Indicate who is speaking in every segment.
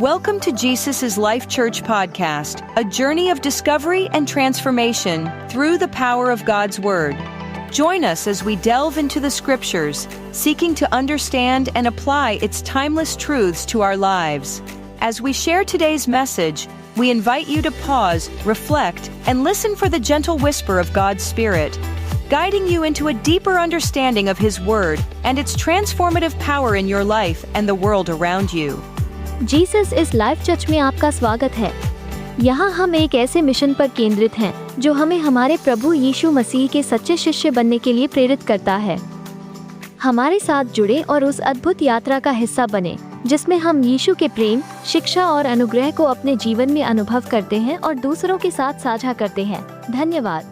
Speaker 1: Welcome to Jesus' Life Church podcast, a journey of discovery and transformation through the power of God's Word. Join us as we delve into the Scriptures, seeking to understand and apply its timeless truths to our lives. As we share today's message, we invite you to pause, reflect, and listen for the gentle whisper of God's Spirit, guiding you into a deeper understanding of His Word and its transformative power in your life and the world around you.
Speaker 2: Jesus इस life church में आपका स्वागत है। यहाँ हम एक ऐसे mission पर केंद्रित हैं जो हमें हमारे प्रभु यीशु मसीह के सच्चे शिष्य बनने के लिए प्रेरित करता है। हमारे साथ जुड़े और उस अद्भुत यात्रा का हिस्सा बने जिसमें हम यीशु के प्रेम, शिक्षा और अनुग्रह को अपने जीवन में अनुभव करते हैं और दूसरों के साथ साझा करते हैं। धन्यवाद।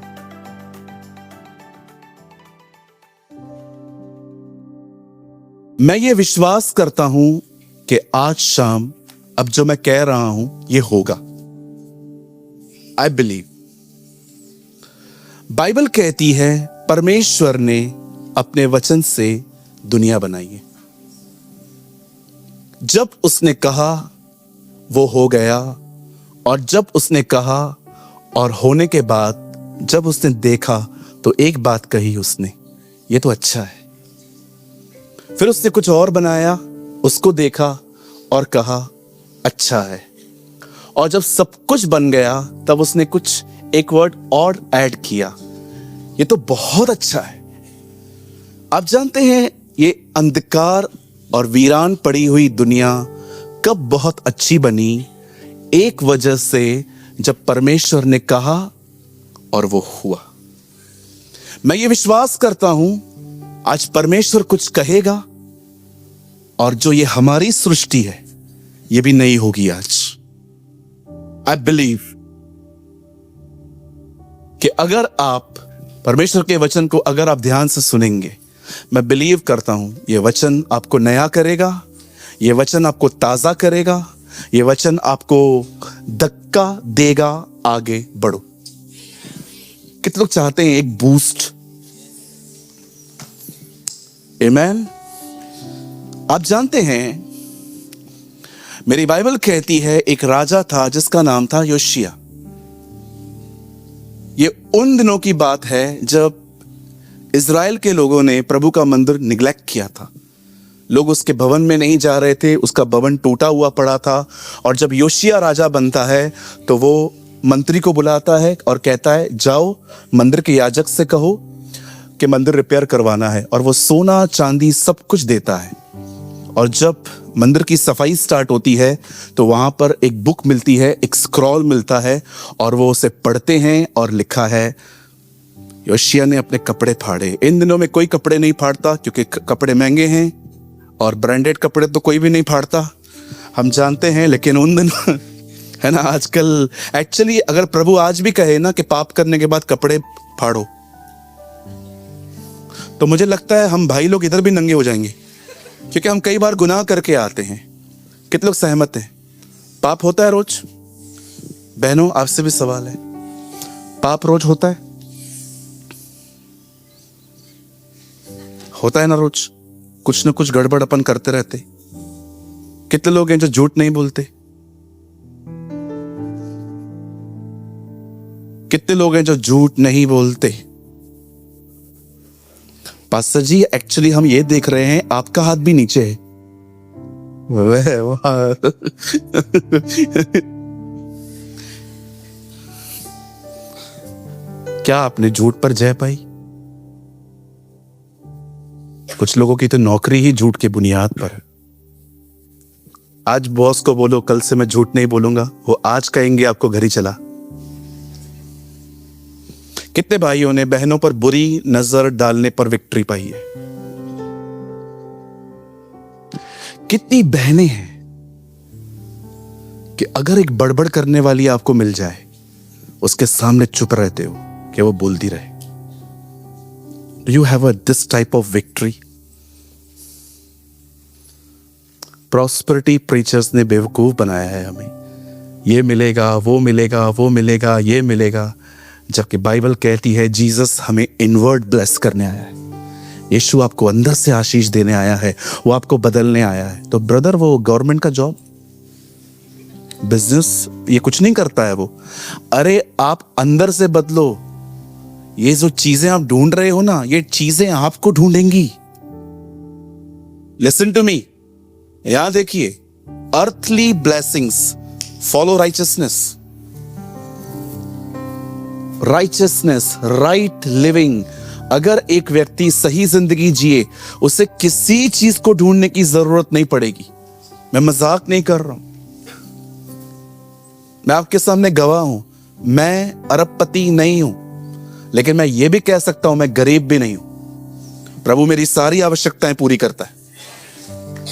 Speaker 3: मैं ये विश्वास करता हूं कि आज शाम अब जो मैं कह रहा हूं ये होगा। I believe. बाइबल कहती है परमेश्वर ने अपने वचन से दुनिया बनाई है। जब उसने कहा वो हो गया, और जब उसने कहा और होने के बाद जब उसने देखा तो एक बात कही उसने, ये तो अच्छा है। फिर उसने कुछ और बनाया, उसको देखा और कहा अच्छा है। और जब सब कुछ बन गया तब उसने कुछ एक वर्ड और ऐड किया, ये तो बहुत अच्छा है। आप जानते हैं ये अंधकार और वीरान पड़ी हुई दुनिया कब बहुत अच्छी बनी? एक वजह से, जब परमेश्वर ने कहा और वो हुआ। मैं ये विश्वास करता हूं आज परमेश्वर कुछ कहेगा और जो ये हमारी सृष्टि है ये भी नई होगी आज। आई बिलीव कि अगर आप परमेश्वर के वचन को अगर आप ध्यान से सुनेंगे, मैं बिलीव करता हूं ये वचन आपको नया करेगा, ये वचन आपको ताजा करेगा, ये वचन आपको धक्का देगा, आगे बढ़ो। कितने लोग चाहते हैं एक बूस्ट? आमेन। आप जानते हैं मेरी बाइबल कहती है एक राजा था जिसका नाम था योशिया। ये उन दिनों की बात है जब इज़राइल के लोगों ने प्रभु का मंदिर निग्लेक्ट किया था। लोग उसके भवन में नहीं जा रहे थे, उसका भवन टूटा हुआ पड़ा था। और जब योशिया राजा बनता है तो वो मंत्री को बुलाता है और कहता है जाओ मंदिर के याजक से कहो कि मंदिर रिपेयर करवाना है, और वो सोना चांदी सब कुछ देता है। और जब मंदिर की सफाई स्टार्ट होती है तो वहां पर एक बुक मिलती है, एक स्क्रॉल मिलता है, और वो उसे पढ़ते हैं और लिखा है योशिया ने अपने कपड़े फाड़े। इन दिनों में कोई कपड़े नहीं फाड़ता क्योंकि कपड़े महंगे हैं और ब्रांडेड कपड़े तो कोई भी नहीं फाड़ता, हम जानते हैं। लेकिन उन दिनों है ना, आजकल एक्चुअली अगर प्रभु आज भी कहे ना कि पाप करने के बाद कपड़े फाड़ो, तो मुझे लगता है हम भाई लोग इधर भी नंगे हो जाएंगे, क्योंकि हम कई बार गुनाह करके आते हैं। कितने लोग सहमत हैं? पाप होता है रोज? बहनों आपसे भी सवाल है, पाप रोज होता है? होता है ना रोज? कुछ ना कुछ गड़बड़ अपन करते रहते। कितने लोग हैं जो झूठ नहीं बोलते? कितने लोग हैं जो झूठ नहीं बोलते? पास्टर जी एक्चुअली हम ये देख रहे हैं आपका हाथ भी नीचे है। वाह क्या आपने झूठ पर जय पाई? कुछ लोगों की तो नौकरी ही झूठ के बुनियाद पर है। आज बॉस को बोलो कल से मैं झूठ नहीं बोलूंगा, वो आज कहेंगे आपको घर ही चला। कितने भाइयों ने बहनों पर बुरी नजर डालने पर विक्ट्री पाई है? कितनी बहनें हैं कि अगर एक बड़बड़ करने वाली आपको मिल जाए, उसके सामने चुप रहते हो कि वो बोलती रहे। Do you have this type of victory? Prosperity preachers ने बेवकूफ बनाया है हमें। ये मिलेगा, वो मिलेगा, वो मिलेगा, ये मिलेगा, जबकि बाइबल कहती है जीसस हमें इनवर्ड ब्लेस करने आया है। यीशु आपको अंदर से आशीष देने आया है, वो आपको बदलने आया है। तो ब्रदर वो गवर्नमेंट का जॉब, बिजनेस ये कुछ नहीं करता है वो। अरे आप अंदर से बदलो। ये जो चीजें आप ढूंढ रहे हो ना, ये चीजें आपको ढूंढेंगी। लिसन टू मी, यहां देखिए, earthly blessings follow righteousness. Righteousness, right living. अगर एक व्यक्ति सही जिंदगी जिए, उसे किसी चीज को ढूंढने की जरूरत नहीं पड़ेगी। मैं मजाक नहीं कर रहा हूं, मैं आपके सामने गवाह हूं। मैं अरबपति नहीं हूं, लेकिन मैं यह भी कह सकता हूं मैं गरीब भी नहीं हूं। प्रभु मेरी सारी आवश्यकताएं पूरी करता है।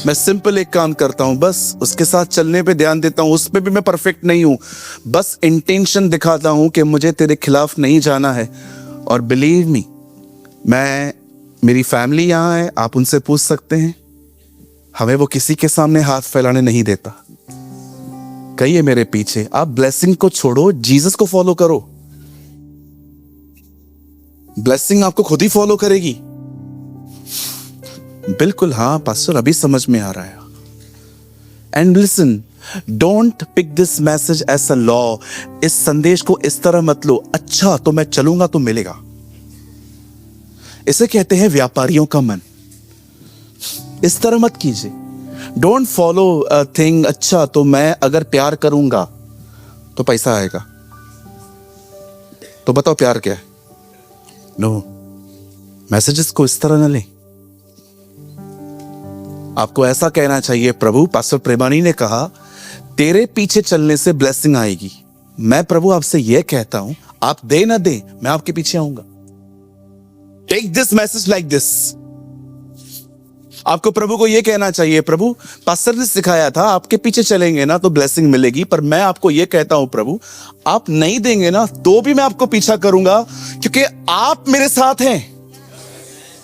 Speaker 3: मैं सिंपल एक काम करता हूं, बस उसके साथ चलने पे ध्यान देता हूं। उसमें भी मैं परफेक्ट नहीं हूं, बस इंटेंशन दिखाता हूं कि मुझे तेरे खिलाफ नहीं जाना है। और बिलीव मी, मेरी फैमिली यहां है, आप उनसे पूछ सकते हैं। हमें वो किसी के सामने हाथ फैलाने नहीं देता। कहिए मेरे पीछे, आप ब्लेसिंग को छोड़ो, जीसस को फॉलो करो। ब्लेसिंग आपको खुद ही फॉलो करेगी। बिल्कुल, हाँ पास्टर, अभी समझ में आ रहा है। And listen, don't pick this message as a law. इस संदेश को इस तरह मत लो, अच्छा तो मैं चलूंगा तो मिलेगा। इसे कहते हैं व्यापारियों का मन। इस तरह मत कीजिए। डोंट फॉलो अ थिंग, अच्छा तो मैं अगर प्यार करूंगा तो पैसा आएगा। तो बताओ प्यार क्या है? नो, मैसेजेस को इस तरह न लें। आपको ऐसा कहना चाहिए, प्रभु, पास्टर प्रेमानी ने कहा तेरे पीछे चलने से ब्लेसिंग आएगी। मैं प्रभु आपसे यह कहता हूं, आप दे ना दे, मैं आपके पीछे आऊंगा। Take this message like this. आपको प्रभु को यह कहना चाहिए, प्रभु पास्टर ने सिखाया था आपके पीछे चलेंगे ना तो ब्लेसिंग मिलेगी, पर मैं आपको यह कहता हूं प्रभु, आप नहीं देंगे ना तो भी मैं आपको पीछा करूंगा, क्योंकि आप मेरे साथ हैं।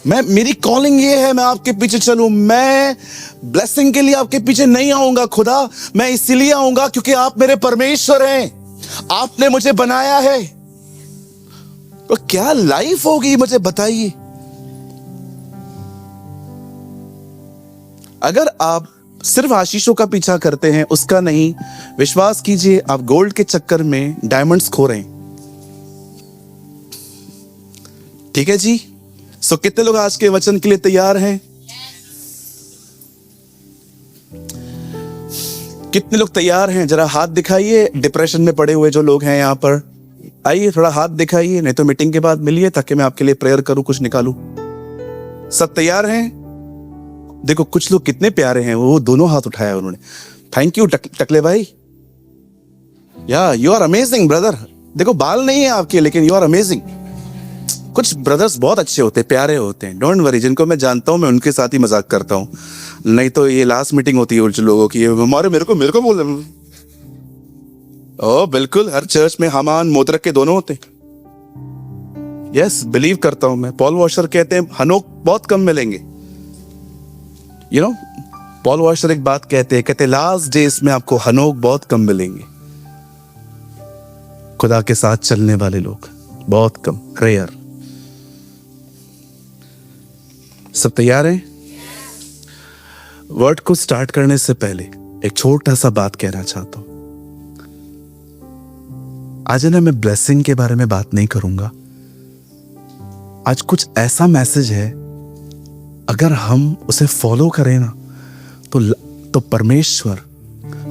Speaker 3: मेरी कॉलिंग ये है, मैं आपके पीछे चलूं। मैं ब्लेसिंग के लिए आपके पीछे नहीं आऊंगा खुदा, मैं इसीलिए आऊंगा क्योंकि आप मेरे परमेश्वर हैं, आपने मुझे बनाया है। तो क्या लाइफ होगी मुझे बताइए। अगर आप सिर्फ आशीषों का पीछा करते हैं, उसका नहीं, विश्वास कीजिए आप गोल्ड के चक्कर में डायमंड्स खो रहे हैं। ठीक है जी। सो कितने लोग आज के वचन के लिए तैयार हैं? कितने लोग तैयार हैं? जरा हाथ दिखाइए। डिप्रेशन में पड़े हुए जो लोग हैं यहां पर, आइए थोड़ा हाथ दिखाइए, नहीं तो मीटिंग के बाद मिलिए ताकि मैं आपके लिए प्रेयर करूं, कुछ निकालूं। सब तैयार हैं? देखो कुछ लोग कितने प्यारे हैं, वो दोनों हाथ उठाया उन्होंने। थैंक यू टकले भाई, या यू आर अमेजिंग ब्रदर। देखो बाल नहीं है आपके, लेकिन यू आर अमेजिंग। कुछ ब्रदर्स बहुत अच्छे होते हैं, प्यारे होते हैं, डोंट वरी। जिनको मैं जानता हूं मैं उनके साथ ही मजाक करता हूं, नहीं तो ये लास्ट मीटिंग होती है उन लोगों की, हमारे मेरे को बोल रहे। ओ बिल्कुल, हर चर्च में हमान मोदरक के दोनों होते हैं। यस, बिलीव करता हूं मैं। पॉल वॉशर कहते हैं हनोक बहुत कम मिलेंगे। यू नो, पॉल वॉशर एक बात कहते लास्ट डेज में आपको हनोक बहुत कम मिलेंगे। खुदा के साथ चलने वाले लोग बहुत कम, रेयर। सब तैयार हैं? वर्ड को स्टार्ट करने से पहले एक छोटा सा बात कहना चाहता हूं। आज ना मैं ब्लेसिंग के बारे में बात नहीं करूंगा। आज कुछ ऐसा मैसेज है, अगर हम उसे फॉलो करें ना तो परमेश्वर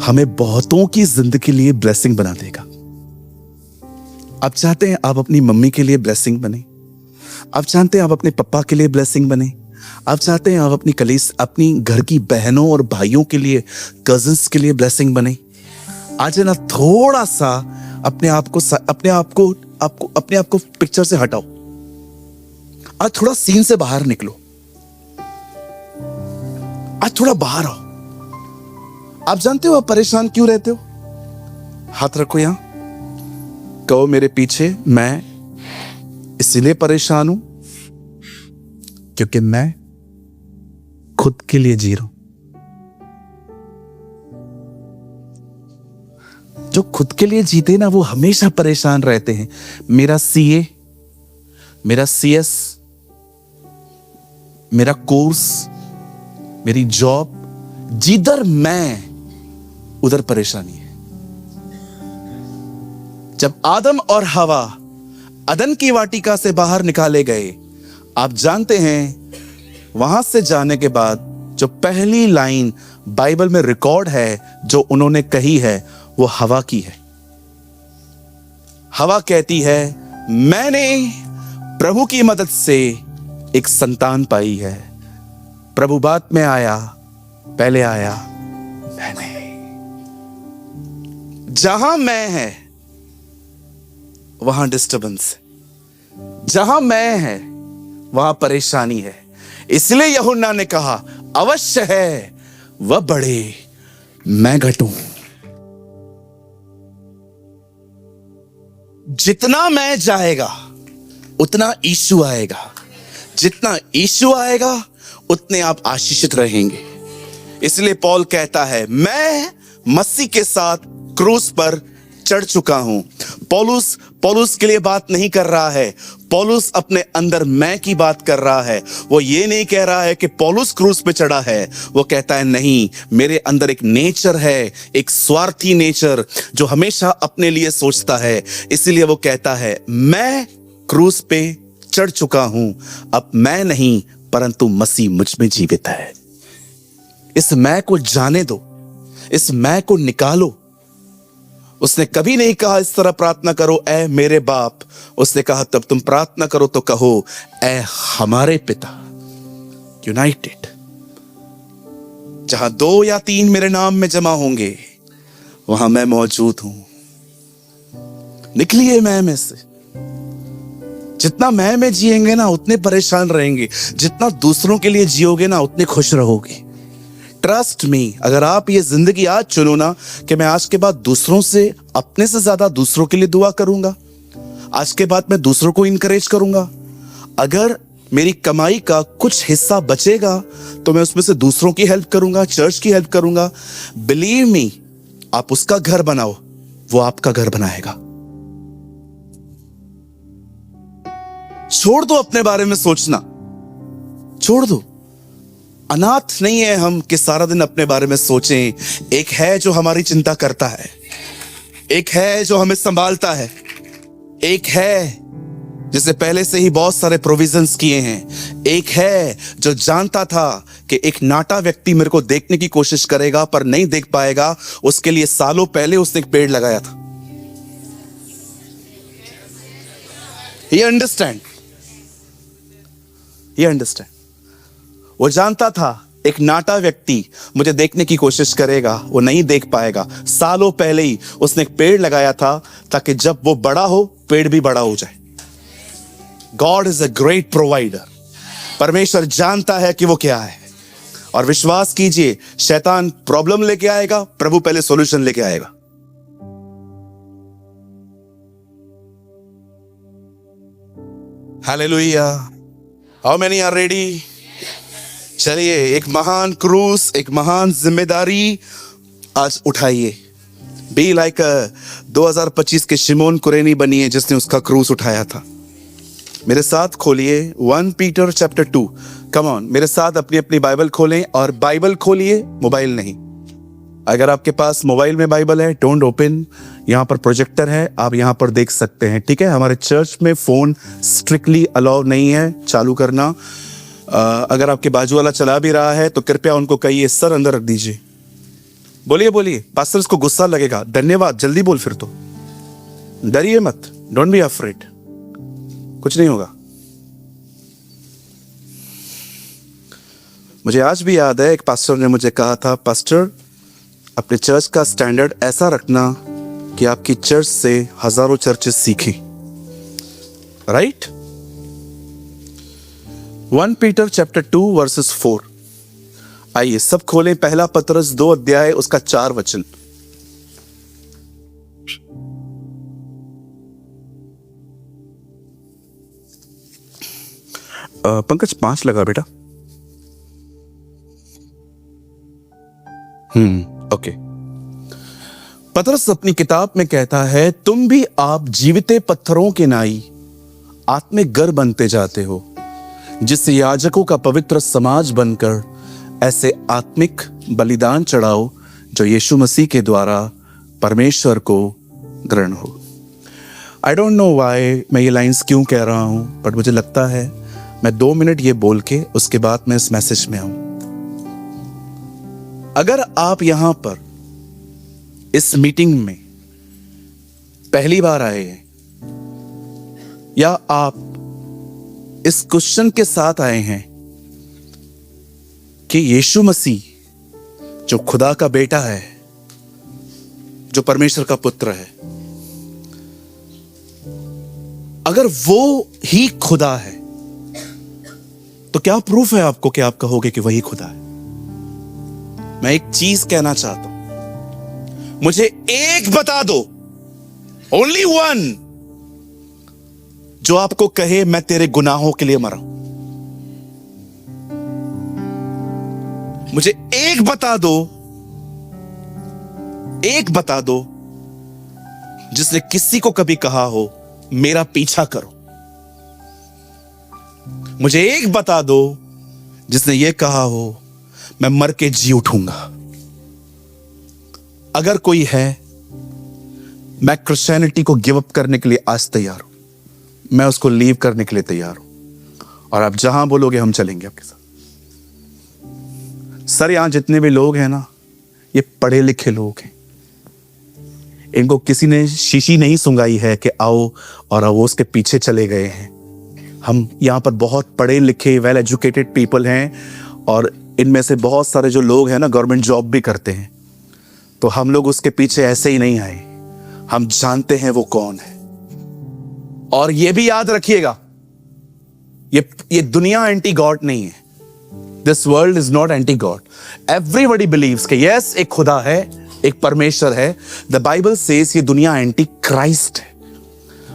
Speaker 3: हमें बहुतों की जिंदगी के लिए ब्लेसिंग बना देगा। आप चाहते हैं आप अपनी मम्मी के लिए ब्लेसिंग बने, आप चाहते हैं आप अपने पापा के लिए ब्लेसिंग बने, आप चाहते हैं आप अपनी घर की बहनों और भाइयों के लिए, कजिन्स के लिए ब्लेसिंग बने। आज है ना थोड़ा सा अपने आप को पिक्चर से हटाओ। आज थोड़ा सीन से बाहर निकलो। आज थोड़ा बाहर आओ। आप जानते हो आप परेशान क्यों रहते हो? हाथ रखो यहां, कहो मेरे पीछे, मैं इसीलिए परेशान हूं क्योंकि मैं खुद के लिए जी रहा हूं। जो खुद के लिए जीते ना वो हमेशा परेशान रहते हैं। मेरा सीए, मेरा सीएस, मेरा कोर्स, मेरी जॉब, जिधर मैं उधर परेशानी है। जब आदम और हवा अदन की वाटिका से बाहर निकाले गए, आप जानते हैं वहां से जाने के बाद जो पहली लाइन बाइबल में रिकॉर्ड है जो उन्होंने कही है वो हवा की है। हवा कहती है, मैंने प्रभु की मदद से एक संतान पाई है। प्रभु बाद में आया, पहले आया मैंने। जहां मैं है वहां डिस्टर्बेंस है, जहां मैं है वहां परेशानी है। इसलिए यूहन्ना ने कहा, अवश्य है वह बढ़े, मैं घटूं। जितना मैं जाएगा उतना यीशु आएगा, जितना यीशु आएगा उतने आप आशीषित रहेंगे। इसलिए पौल कहता है, मैं मसीह के साथ क्रूस पर चढ़ चुका हूं। पौलुस के लिए बात नहीं कर रहा है, पौलुस अपने अंदर मैं की बात कर रहा है। वो ये नहीं कह रहा है कि पौलुस क्रूस पे चढ़ा है, वो कहता है नहीं, मेरे अंदर एक नेचर है, एक स्वार्थी नेचर जो हमेशा अपने लिए सोचता है। इसीलिए वो कहता है, मैं क्रूस पे चढ़ चुका हूं, अब मैं नहीं परंतु मसीह मुझ में जीवित है। इस मैं को जाने दो, इस मैं को निकालो। उसने कभी नहीं कहा इस तरह प्रार्थना करो ऐ मेरे बाप, उसने कहा तब तुम प्रार्थना करो तो कहो ऐ हमारे पिता। यूनाइटेड, जहां 2 या 3 मेरे नाम में जमा होंगे वहां मैं मौजूद हूं। निकलिए मैं में से। जितना मैं में जिएंगे ना उतने परेशान रहेंगे, जितना दूसरों के लिए जियोगे ना उतने खुश रहोगे। ट्रस्ट मी, अगर आप ये जिंदगी आज चुनो ना कि मैं आज के बाद दूसरों से, अपने से ज्यादा दूसरों के लिए दुआ करूंगा, आज के बाद मैं दूसरों को इनकरेज करूंगा, अगर मेरी कमाई का कुछ हिस्सा बचेगा तो मैं उसमें से दूसरों की हेल्प करूंगा, चर्च की हेल्प करूंगा। बिलीव मी, आप उसका घर बनाओ, वो आपका घर बनाएगा। छोड़ दो अपने बारे में सोचना, छोड़ दो। अनाथ नहीं है हम कि सारा दिन अपने बारे में सोचें। एक है जो हमारी चिंता करता है, एक है जो हमें संभालता है, एक है जिसे पहले से ही बहुत सारे प्रोविजंस किए हैं, एक है जो जानता था कि एक नाटा व्यक्ति मेरे को देखने की कोशिश करेगा पर नहीं देख पाएगा, उसके लिए सालों पहले उसने एक पेड़ लगाया था। He understand. वो जानता था एक नाटा व्यक्ति मुझे देखने की कोशिश करेगा, वो नहीं देख पाएगा। सालों पहले ही उसने एक पेड़ लगाया था ताकि जब वो बड़ा हो पेड़ भी बड़ा हो जाए। God is a great provider. परमेश्वर जानता है कि वो क्या है, और विश्वास कीजिए शैतान प्रॉब्लम लेके आएगा, प्रभु पहले सॉल्यूशन लेके आएगा। Hallelujah. How many are ready? चलिए, एक महान क्रूस, एक महान जिम्मेदारी आज उठाइए। बी लाइक 2025 के शिमोन कुरेनी बनिए जिसने उसका क्रूस उठाया था। मेरे साथ खोलिए 1 पीटर चैप्टर 2। कम ऑन, मेरे साथ अपनी अपनी बाइबल खोलें, और बाइबल खोलिए, मोबाइल नहीं। अगर आपके पास मोबाइल में बाइबल है, डोंट ओपन। यहाँ पर प्रोजेक्टर है, आप यहाँ पर देख सकते हैं, ठीक है। हमारे चर्च में फोन स्ट्रिक्टली अलाउ नहीं है चालू करना। अगर आपके बाजू वाला चला भी रहा है तो कृपया उनको कहिए सर अंदर रख दीजिए। बोलिए बोलिए, पास्टर इसको गुस्सा लगेगा। धन्यवाद, जल्दी बोल, फिर तो डरिए मत, डोंट बी अफ्रेड, कुछ नहीं होगा। मुझे आज भी याद है, एक पास्टर ने मुझे कहा था, पास्टर अपने चर्च का स्टैंडर्ड ऐसा रखना कि आपकी चर्च से हजारों चर्चेस सीखें। राइट? 1 Peter chapter 2 versus 4। आइए सब खोलें, पहला पतरस 2 अध्याय उसका 4 वचन। पंकज 5 लगा बेटा। ओके। पतरस अपनी किताब में कहता है, तुम भी आप जीविते पत्थरों के नाई आत्मिक घर बनते जाते हो, जिससे याजकों का पवित्र समाज बनकर ऐसे आत्मिक बलिदान चढ़ाओ जो यीशु मसीह के द्वारा परमेश्वर को ग्रहण हो। आई डोंट नो वाई मैं ये लाइन्स क्यों कह रहा हूं, बट मुझे लगता है मैं 2 मिनट ये बोल के उसके बाद मैं इस मैसेज में आऊं। अगर आप यहां पर इस मीटिंग में पहली बार आए हैं, या आप इस क्वेश्चन के साथ आए हैं कि यीशु मसीह जो खुदा का बेटा है, जो परमेश्वर का पुत्र है, अगर वो ही खुदा है, तो क्या प्रूफ है आपको कि आप कहोगे कि वही खुदा है? मैं एक चीज कहना चाहता हूं, मुझे एक बता दो, ओनली वन, जो आपको कहे मैं तेरे गुनाहों के लिए मरा हूं। मुझे एक बता दो जिसने किसी को कभी कहा हो मेरा पीछा करो। मुझे एक बता दो जिसने यह कहा हो मैं मर के जी उठूंगा। अगर कोई है, मैं क्रिश्चियनिटी को गिव अप करने के लिए आज तैयार हूं। मैं उसको लीव करने के लिए तैयार हूं, और आप जहां बोलोगे हम चलेंगे आपके साथ। सर, यहां जितने भी लोग हैं ना, ये पढ़े लिखे लोग हैं। इनको किसी ने शीशी नहीं सुंगाई है कि आओ और वो उसके पीछे चले गए हैं। हम यहां पर बहुत पढ़े लिखे वेल एजुकेटेड पीपल हैं, और इनमें से बहुत सारे जो लोग हैं ना गवर्नमेंट जॉब भी करते हैं। तो हम लोग उसके पीछे ऐसे ही नहीं आए, हम जानते हैं वो कौन है। और ये भी याद रखिएगा, ये दुनिया एंटी गॉड नहीं है। This world is not anti god. Everybody believes कि यस, एक खुदा है, एक परमेश्वर है। द बाइबल सेज ये दुनिया एंटी क्राइस्ट है।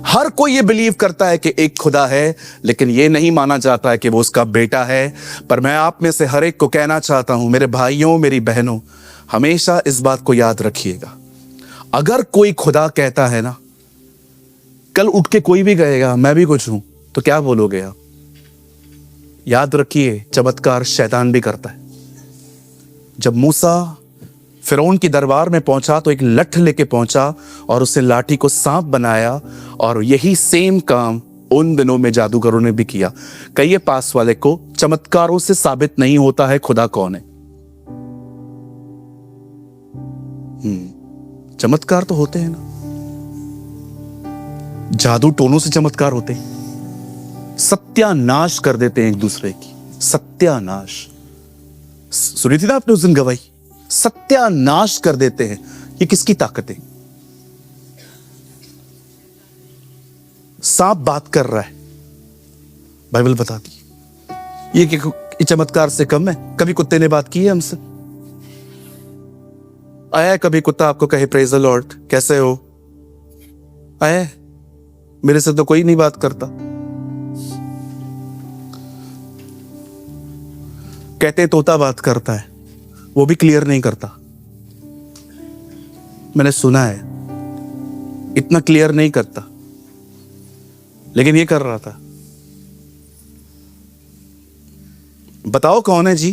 Speaker 3: हर कोई ये बिलीव करता है कि एक खुदा है, लेकिन ये नहीं माना जाता है कि वो उसका बेटा है। पर मैं आप में से हर एक को कहना चाहता हूं, मेरे भाइयों, मेरी बहनों, हमेशा इस बात को याद रखिएगा। अगर कोई खुदा कहता है ना, कल उठ के कोई भी कहेगा मैं भी कुछ हूं, तो क्या बोलोगे आप? याद रखिए, चमत्कार शैतान भी करता है। जब मूसा फिरौन की दरबार में पहुंचा तो एक लठ लेके पहुंचा और उसने लाठी को सांप बनाया, और यही सेम काम उन दिनों में जादूगरों ने भी किया। कहिए पास वाले को, चमत्कारों से साबित नहीं होता है खुदा कौन है। चमत्कार तो होते हैं ना, जादू टोनों से चमत्कार होते हैं। सत्यानाश कर देते हैं एक दूसरे की, सत्यानाश। सुनी थी ना आपने उस दिन गवाही, सत्यानाश कर देते हैं। ये किसकी ताकत है? सांप बात कर रहा है, बाइबल बताती है। ये चमत्कार से कम है? कभी कुत्ते ने बात की है हमसे? आया है कभी कुत्ता आपको कहे प्रेज द लॉर्ड, कैसे हो? आया है? मेरे से तो कोई नहीं बात करता। कहते तोता बात करता है, वो भी क्लियर नहीं करता। मैंने सुना है, इतना क्लियर नहीं करता, लेकिन ये कर रहा था। बताओ कौन है जी?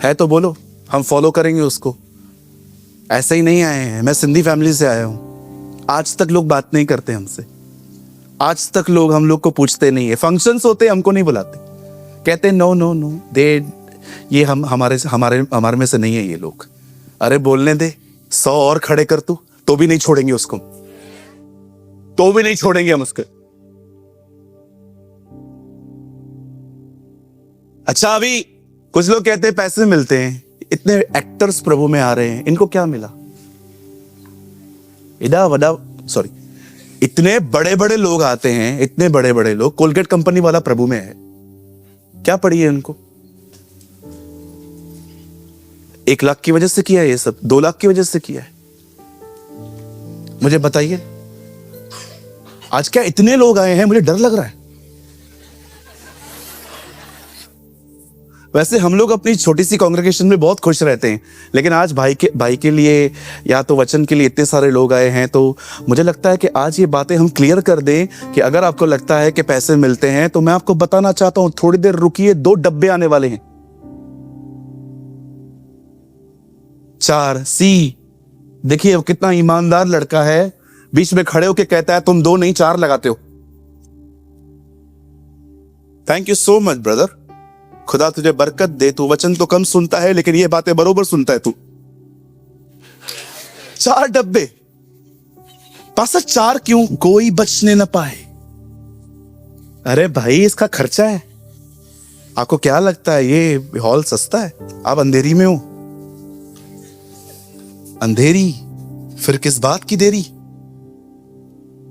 Speaker 3: है तो बोलो, हम फॉलो करेंगे उसको। ऐसे ही नहीं आए हैं, मैं सिंधी फैमिली से आया हूं। आज तक लोग बात नहीं करते हमसे, आज तक लोग हम लोग को पूछते नहीं है। फंक्शंस होते हमको नहीं बुलाते, कहते नो नो नो, ये हम हमारे में से नहीं है ये लोग। अरे बोलने दे, 100 और खड़े कर तू, तो भी नहीं छोड़ेंगे उसको, तो भी नहीं छोड़ेंगे हम उसको। अच्छा, अभी कुछ लोग कहते हैं पैसे मिलते हैं। इतने एक्टर्स प्रभु में आ रहे हैं, इनको क्या मिला? इतने बड़े बड़े लोग आते हैं, इतने बड़े बड़े लोग। कोलगेट कंपनी वाला प्रभु में है, क्या पड़ी है इनको? 1 लाख की वजह से किया है ये सब? 2 लाख की वजह से किया है? मुझे बताइए। आज क्या इतने लोग आए हैं, मुझे डर लग रहा है। वैसे हम लोग अपनी छोटी सी कांग्रेगेशन में बहुत खुश रहते हैं, लेकिन आज भाई के लिए या तो वचन के लिए इतने सारे लोग आए हैं। तो मुझे लगता है कि आज ये बातें हम क्लियर कर दें कि अगर आपको लगता है कि पैसे मिलते हैं, तो मैं आपको बताना चाहता हूं, थोड़ी देर रुकिए, 2 डब्बे आने वाले हैं। 4 सी, देखिए वो कितना ईमानदार लड़का है, बीच में खड़े होके कहता है तुम 2 नहीं 4 लगाते हो। Thank you so much brother, खुदा तुझे बरकत दे। तू वचन तो कम सुनता है लेकिन ये बातें बरोबर सुनता है तू। 4 डब्बे, पासा 4 क्यों? कोई बचने ना पाए। अरे भाई इसका खर्चा है। आपको क्या लगता है ये हॉल सस्ता है? आप अंधेरी में हो। अंधेरी, फिर किस बात की देरी?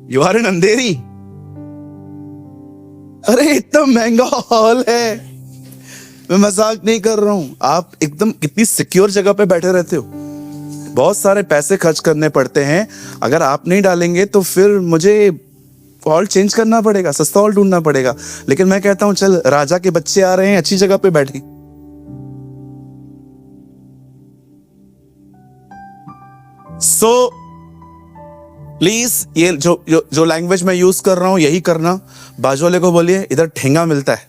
Speaker 3: यू आर इन अंधेरी। अरे इतना महंगा हॉल है, मैं मजाक नहीं कर रहा हूं। आप एकदम कितनी सिक्योर जगह पे बैठे रहते हो। बहुत सारे पैसे खर्च करने पड़ते हैं, अगर आप नहीं डालेंगे तो फिर मुझे हॉल चेंज करना पड़ेगा, सस्ता हॉल ढूंढना पड़ेगा। लेकिन मैं कहता हूं चल, राजा के बच्चे आ रहे हैं, अच्छी जगह पे बैठे। सो प्लीज ये जो लैंग्वेज मैं यूज कर रहा हूं यही करना। बाजू वाले को बोलिए इधर ठेंगा मिलता है।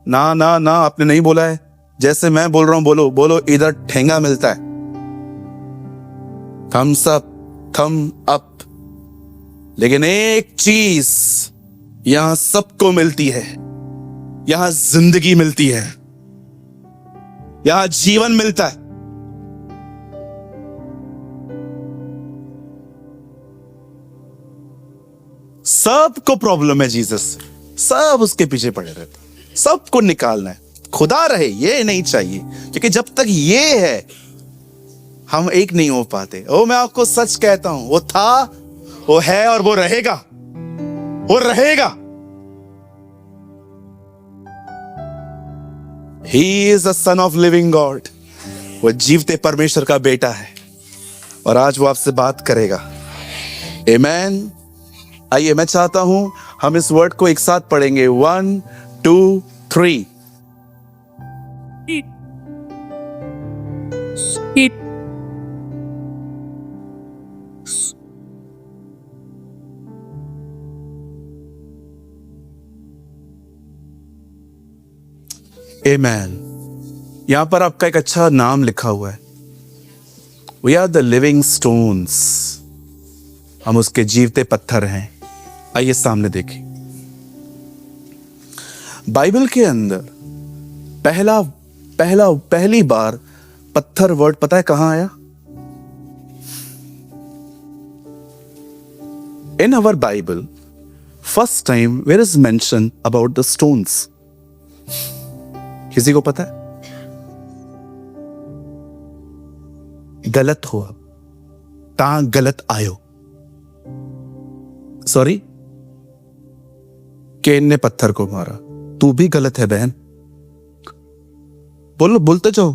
Speaker 3: ना ना ना, आपने नहीं बोला है, जैसे मैं बोल रहा हूं बोलो, बोलो इधर ठेंगा मिलता है। Thumbs up, thumb up. लेकिन एक चीज यहां सबको मिलती है, यहां जिंदगी मिलती है, यहां जीवन मिलता है। सबको प्रॉब्लम है जीसस से, सब उसके पीछे पड़े रहते, सबको निकालना है। खुदा रहे ये नहीं चाहिए, क्योंकि जब तक ये है हम एक नहीं हो पाते। ओ मैं आपको सच कहता हूं, वो था, वो है और वो रहेगा, वो रहेगा। He is the son of living God। वो जीवते परमेश्वर का बेटा है और आज वो आपसे बात करेगा। Amen। आइए मैं चाहता हूं हम इस वर्ड को एक साथ पढ़ेंगे। 1 2 3। Amen। यहां पर आपका एक अच्छा नाम लिखा हुआ है। We are the living stones। हम उसके जीवते पत्थर हैं। आइए सामने देखें। बाइबल के अंदर पहली बार पत्थर वर्ड पता है कहां आया? In our Bible, first time where is mention about the stones? किसी को पता है? गलत हो, ता गलत आयो। सॉरी, केन ने पत्थर को मारा। तू भी गलत है बहन, बोलो, बोलते जाओ।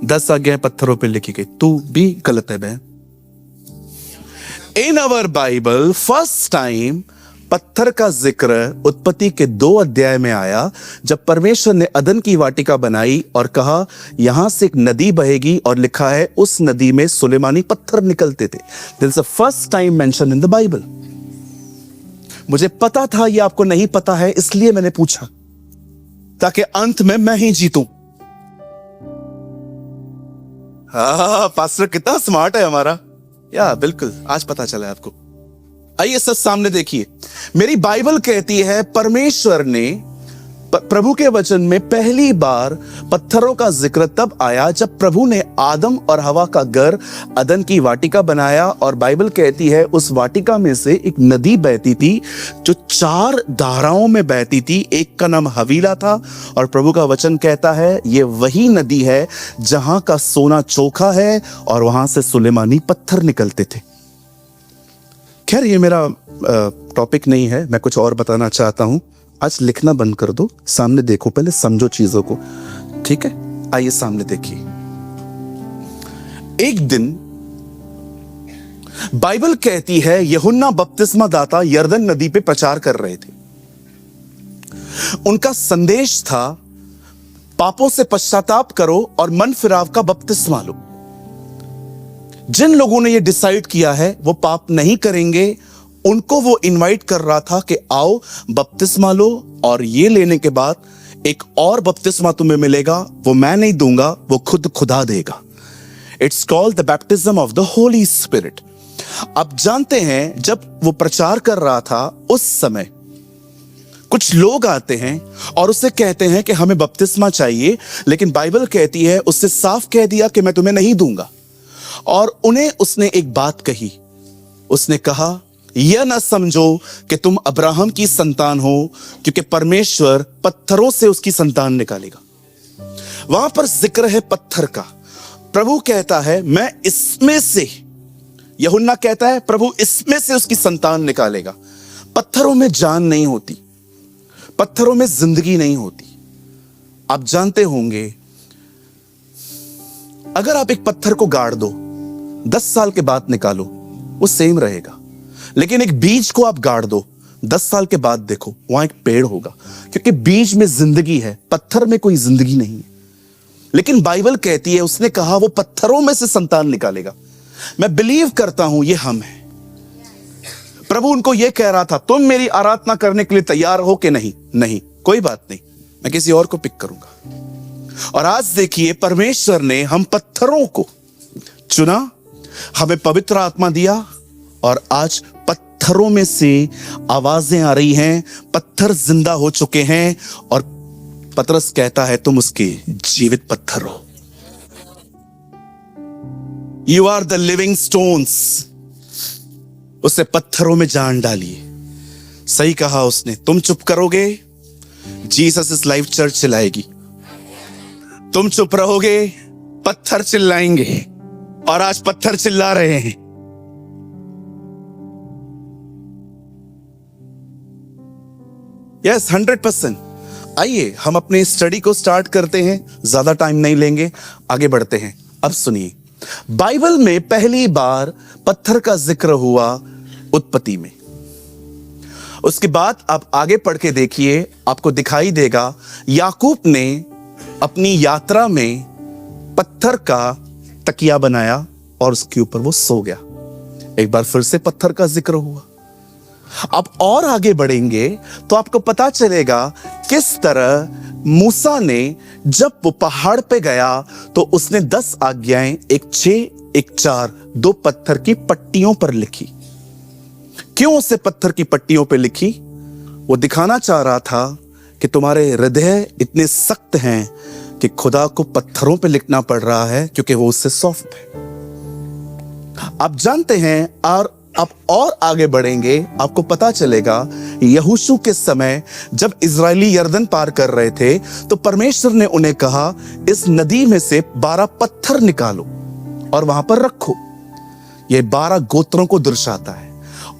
Speaker 3: 10 आज्ञाएं पत्थरों पे लिखी गई, तू भी गलत है बहन। इन अवर बाइबल फर्स्ट टाइम पत्थर का जिक्र उत्पत्ति के 2 अध्याय में आया, जब परमेश्वर ने अदन की वाटिका बनाई और कहा यहां से एक नदी बहेगी, और लिखा है उस नदी में सुलेमानी पत्थर निकलते थे। This is the first time mention in the Bible. मुझे पता था ये आपको नहीं पता है, इसलिए मैंने पूछा ताकि अंत में मैं ही जीतूं। पास्टर कितना स्मार्ट है हमारा। या बिल्कुल, आज पता चला है आपको। आइए सच सामने देखिए। मेरी बाइबल कहती है परमेश्वर ने प्रभु के वचन में पहली बार पत्थरों का जिक्र तब आया जब प्रभु ने आदम और हवा का घर अदन की वाटिका बनाया, और बाइबल कहती है उस वाटिका में से एक नदी बहती थी जो 4 धाराओं में बहती थी। एक का नाम हवीला था, और प्रभु का वचन कहता है ये वही नदी है जहां का सोना चोखा है और वहां से सुलेमानी पत्थर निकलते थे। खैर ये मेरा टॉपिक नहीं है, मैं कुछ और बताना चाहता हूं। आज लिखना बंद कर दो, सामने देखो, पहले समझो चीजों को, ठीक है? आइए सामने देखिए। एक दिन बाइबल कहती है यूहन्ना बपतिस्मा दाता यरदन नदी पे प्रचार कर रहे थे। उनका संदेश था पापों से पश्चाताप करो और मन फिराव का बपतिस्मा लो। जिन लोगों ने यह डिसाइड किया है वो पाप नहीं करेंगे, उनको वो इनवाइट कर रहा था कि आओ बपतिस्मा लो, और ये लेने के बाद एक और बपतिस्मा तुम्हें मिलेगा, वो मैं नहीं दूंगा, वो खुद खुदा देगा। It's called the baptism of the Holi spirit. आप जानते हैं जब वो प्रचार कर रहा था उस समय कुछ लोग आते हैं और उससे कहते हैं कि हमें बपतिस्मा चाहिए, लेकिन बाइबल कहती है, उससे साफ कह दिया कि मैं तुम्हें नहीं दूंगा। और उन्हें उसने एक बात कही, उसने कहा यह ना समझो कि तुम अब्राहम की संतान हो, क्योंकि परमेश्वर पत्थरों से उसकी संतान निकालेगा। वहां पर जिक्र है पत्थर का। प्रभु कहता है मैं इसमें से, यूहन्ना कहता है प्रभु इसमें से उसकी संतान निकालेगा। पत्थरों में जान नहीं होती, पत्थरों में जिंदगी नहीं होती। आप जानते होंगे अगर आप एक पत्थर को गाड़ दो 10 साल के बाद निकालो वो सेम रहेगा, लेकिन एक बीज को आप गाड़ दो 10 साल के बाद देखो वहां एक पेड़ होगा, क्योंकि बीज में जिंदगी है, पत्थर में कोई जिंदगी नहीं है। लेकिन बाइबल कहती है उसने कहा वो पत्थरों में से संतान निकालेगा। मैं बिलीव करता हूं ये हम हैं। प्रभु उनको यह कह रहा था तुम मेरी आराधना करने के लिए तैयार हो कि नहीं? नहीं, कोई बात नहीं, मैं किसी और को पिक करूंगा। और आज देखिए परमेश्वर ने हम पत्थरों को चुना, हमें पवित्र आत्मा दिया और आज पत्थरों में से आवाजें आ रही हैं, पत्थर जिंदा हो चुके हैं। और पतरस कहता है तुम उसके जीवित पत्थर हो। You are the living stones. उसे पत्थरों में जान डालिए। सही कहा उसने, तुम चुप करोगे जीसस इज लाइफ चर्च चिल्लाएगी, तुम चुप रहोगे पत्थर चिल्लाएंगे। और आज पत्थर चिल्ला रहे हैं। यस 100%। आइए हम अपने स्टडी को स्टार्ट करते हैं, ज्यादा टाइम नहीं लेंगे, आगे बढ़ते हैं। अब सुनिए, बाइबल में पहली बार पत्थर का जिक्र हुआ उत्पत्ति में। उसके बाद आप आगे पढ़ के देखिए, आपको दिखाई देगा याकूब ने अपनी यात्रा में पत्थर का तकिया बनाया और उसके ऊपर वो सो गया। एक बार फिर से पत्थर का जिक्र हुआ। अब और आगे बढ़ेंगे तो आपको पता चलेगा किस तरह मूसा ने जब वो पहाड़ पे गया तो उसने 10 आज्ञाएं, एक 6 एक 4, 2 पत्थर की पट्टियों पर लिखी। क्यों उसे पत्थर की पट्टियों पे लिखी? वो दिखाना चाह रहा था कि तुम्हारे हृदय इतने सख्त हैं कि खुदा को पत्थरों पे लिखना पड़ रहा है, क्योंकि वो उससे सॉफ्ट है। आप जानते हैं, और आप और आगे बढ़ेंगे आपको पता चलेगा यहोशू के समय जब इजरायली यरदन पार कर रहे थे तो परमेश्वर ने उन्हें कहा इस नदी में से 12 पत्थर निकालो और वहां पर रखो। ये 12 गोत्रों को दर्शाता है।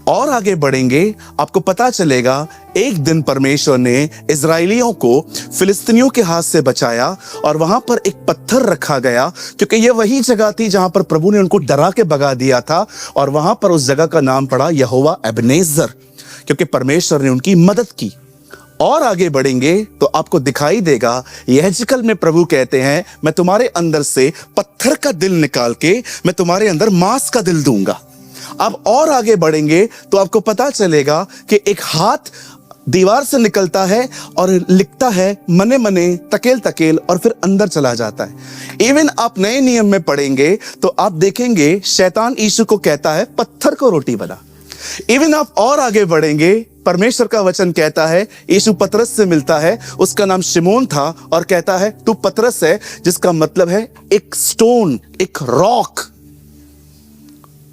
Speaker 3: और आगे बढ़ेंगे आपको पता चलेगा एक दिन परमेश्वर ने इजरायलियों को फिलिस्तीनियों के हाथ से बचाया और वहां पर एक पत्थर रखा गया, क्योंकि यह वही जगह थी जहां पर प्रभु ने उनको डरा के भगा दिया था। और वहां पर उस जगह का नाम पड़ा यहोवा एबनेजर, क्योंकि परमेश्वर ने उनकी मदद की। और आगे बढ़ेंगे तो आपको दिखाई देगा यहेजकल में प्रभु कहते हैं मैं तुम्हारे अंदर से पत्थर का दिल निकाल के मैं तुम्हारे अंदर मांस का दिल दूंगा। अब और आगे बढ़ेंगे तो आपको पता चलेगा कि एक हाथ दीवार से निकलता है और लिखता है मने मने तकेल तकेल और फिर अंदर चला जाता है। इवन आप नए नियम में पढ़ेंगे तो आप देखेंगे शैतान यीशु को कहता है पत्थर को रोटी बना। इवन आप और आगे बढ़ेंगे, परमेश्वर का वचन कहता है यीशु पतरस से मिलता है, उसका नाम शिमोन था, और कहता है तू पतरस है, जिसका मतलब है एक स्टोन, एक रॉक।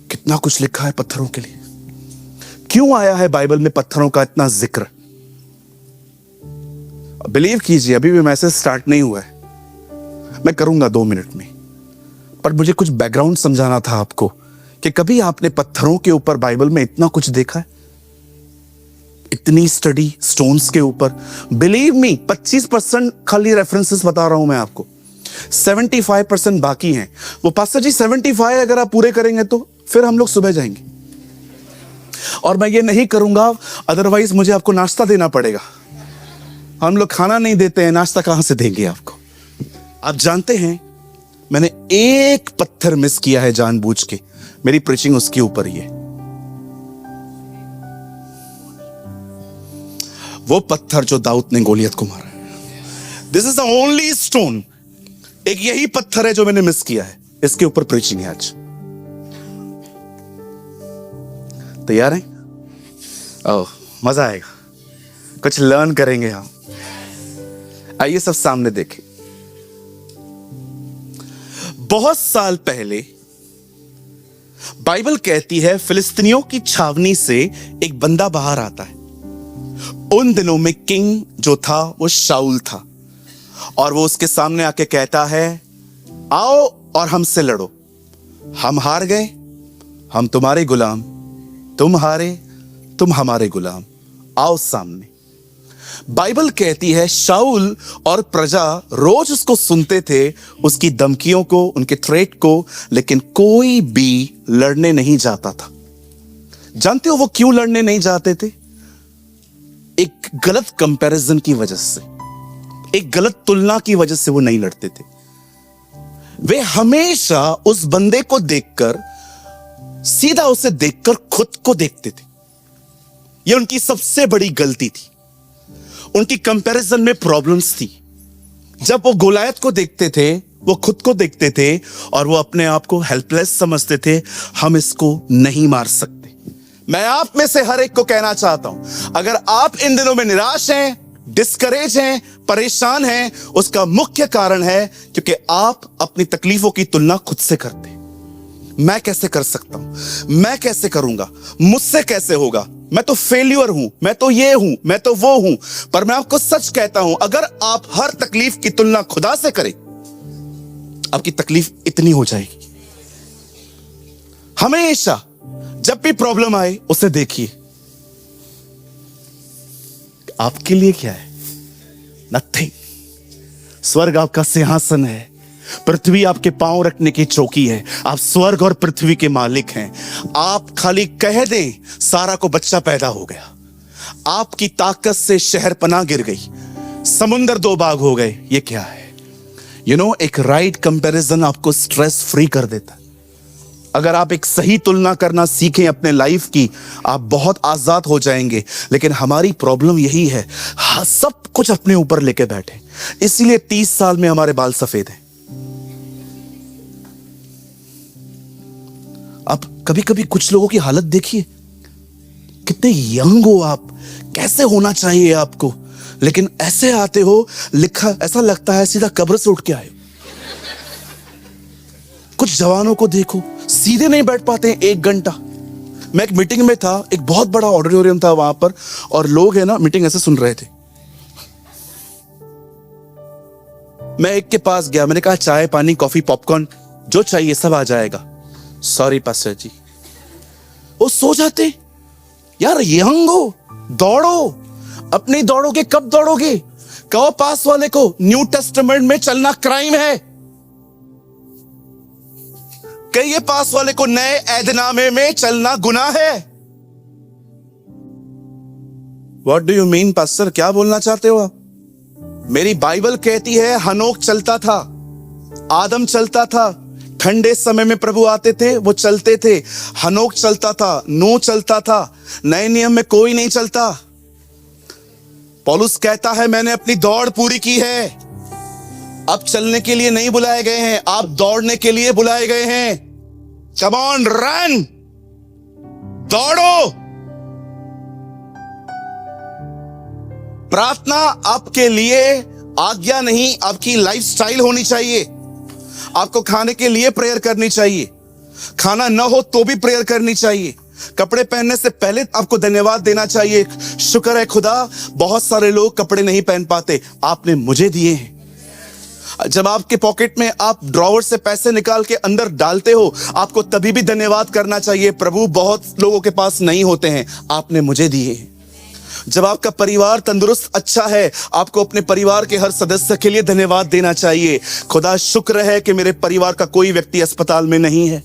Speaker 3: कितना कुछ लिखा है पत्थरों के लिए। क्यों आया है बाइबल में पत्थरों का इतना जिक्र? बिलीव कीजिए अभी भी मैसेज स्टार्ट नहीं हुआ है, मैं करूंगा 2 मिनट में, पर मुझे कुछ बैकग्राउंड समझाना था आपको कि कभी आपने पत्थरों के ऊपर बाइबल में इतना कुछ देखा है? इतनी स्टडी स्टोन्स के ऊपर। बिलीव मी 25% खाली रेफरेंसेस बता रहा हूं मैं आपको, 75% बाकी हैं। वो पास्टर जी 75 अगर आप पूरे करेंगे तो फिर हम लोग सुबह जाएंगे, और मैं ये नहीं करूंगा, अदरवाइज मुझे आपको नाश्ता देना पड़ेगा। हम लोग खाना नहीं देते हैं, नाश्ता कहां से देंगे आपको? आप जानते हैं मैंने एक पत्थर मिस किया है जानबूझ के, मेरी प्रीचिंग उसके ऊपर ही है। वो पत्थर जो दाऊद ने गोलियत को मारा। This is the only stone. एक यही पत्थर है जो मैंने मिस किया है। इसके ऊपर प्रीचिंग है आज। तैयार हैं? ओह, मजा आएगा, कुछ लर्न करेंगे हम। आइए सब सामने देखें। बहुत साल पहले बाइबल कहती है फिलिस्तीनियों की छावनी से एक बंदा बाहर आता है। उन दिनों में किंग जो था वो शाऊल था, और वो उसके सामने आके कहता है, आओ और हमसे लड़ो। हम हार गए, हम तुम्हारे गुलाम, तुम हारे, तुम हमारे गुलाम, आओ सामने। बाइबल कहती है शाऊल और प्रजा रोज उसको सुनते थे, उसकी धमकियों को, उनके थ्रेट को, लेकिन कोई भी लड़ने नहीं जाता था। जानते हो वो क्यों लड़ने नहीं जाते थे? एक गलत कंपैरिजन की वजह से, एक गलत तुलना की वजह से वो नहीं लड़ते थे। वे हमेशा उस बंदे को देखकर, सीधा उसे देखकर खुद को देखते थे। यह उनकी सबसे बड़ी गलती थी। उनकी कंपैरिजन में प्रॉब्लम्स थी। जब वो गोलायत को देखते थे, वो खुद को देखते थे और वो अपने आप को हेल्पलेस समझते थे, हम इसको नहीं मार सकते। मैं आप में से हर एक को कहना चाहता हूं, अगर आप इन दिनों में निराश हैं, डिस्करेज हैं, परेशान हैं, उसका मुख्य कारण है क्योंकि आप अपनी तकलीफों की तुलना खुद से करते हैं। मैं कैसे कर सकता हूं, मैं कैसे करूंगा, मुझसे कैसे होगा, मैं तो फेल्यूर हूं, मैं तो ये हूं, मैं तो वो हूं। पर मैं आपको सच कहता हूं, अगर आप हर तकलीफ की तुलना खुदा से करें, आपकी तकलीफ इतनी हो जाएगी। हमेशा जब भी प्रॉब्लम आए उसे देखिए, आपके लिए क्या है? नथिंग। स्वर्ग आपका सिंहासन है, पृथ्वी आपके पांव रखने की चौकी है। आप स्वर्ग और पृथ्वी के मालिक हैं। आप खाली कह दें, सारा को बच्चा पैदा हो गया। आपकी ताकत से शहर पनाह गिर गई, समुंदर दो भाग हो गए। ये क्या है? एक राइट कंपैरिजन आपको स्ट्रेस फ्री कर देता है। अगर आप एक सही तुलना करना सीखें अपने लाइफ की, आप बहुत आजाद हो जाएंगे। लेकिन हमारी प्रॉब्लम यही है, सब कुछ अपने ऊपर लेके बैठे, इसीलिए 30 साल में हमारे बाल सफेद हैं। आप कभी कभी कुछ लोगों की हालत देखिए, कितने यंग हो आप, कैसे होना चाहिए आपको, लेकिन ऐसे आते हो, लिखा ऐसा लगता है सीधा कब्र से उठ के आए। कुछ जवानों को देखो, सीधे नहीं बैठ पाते हैं 1 घंटा। मैं एक मीटिंग में था, एक बहुत बड़ा ऑडिटोरियम था वहां पर, और लोग है ना मीटिंग ऐसे सुन रहे थे। मैं एक के पास गया, मैंने कहा चाय पानी कॉफी पॉपकॉर्न जो चाहिए सब आ जाएगा। सॉरी पास्टर जी। वो सो जाते। यार यंग हो, दौड़ो। अपनी दौड़ोगे कब दौड़ोगे? कहो पास वाले को, न्यू टेस्टामेंट में चलना क्राइम है। कहिए पास वाले को, नए ऐदनामे में चलना गुनाह है। What do you mean pastor, क्या बोलना चाहते हो आप? मेरी बाइबल कहती है हनोक चलता था, आदम चलता था, ठंडे समय में प्रभु आते थे, वो चलते थे। हनोक चलता था, नूह चलता था। नए नियम में कोई नहीं चलता। पौलुस कहता है मैंने अपनी दौड़ पूरी की है। अब चलने के लिए नहीं बुलाए गए हैं, आप दौड़ने के लिए बुलाए गए हैं। कम ऑन, रन, दौड़ो। प्रार्थना आपके लिए आज्ञा नहीं, आपकी लाइफस्टाइल होनी चाहिए। आपको खाने के लिए प्रेयर करनी चाहिए, खाना न हो तो भी प्रेयर करनी चाहिए। कपड़े पहनने से पहले आपको धन्यवाद देना चाहिए, शुक्र है खुदा, बहुत सारे लोग कपड़े नहीं पहन पाते, आपने मुझे दिए हैं। जब आपके पॉकेट में आप ड्रॉवर से पैसे निकाल के अंदर डालते हो, आपको तभी भी धन्यवाद करना चाहिए, प्रभु बहुत लोगों के पास नहीं होते हैं, आपने मुझे दिए हैं। जब आपका परिवार तंदुरुस्त अच्छा है, आपको अपने परिवार के हर सदस्य के लिए धन्यवाद देना चाहिए। खुदा शुक्र है कि मेरे परिवार का कोई व्यक्ति अस्पताल में नहीं है।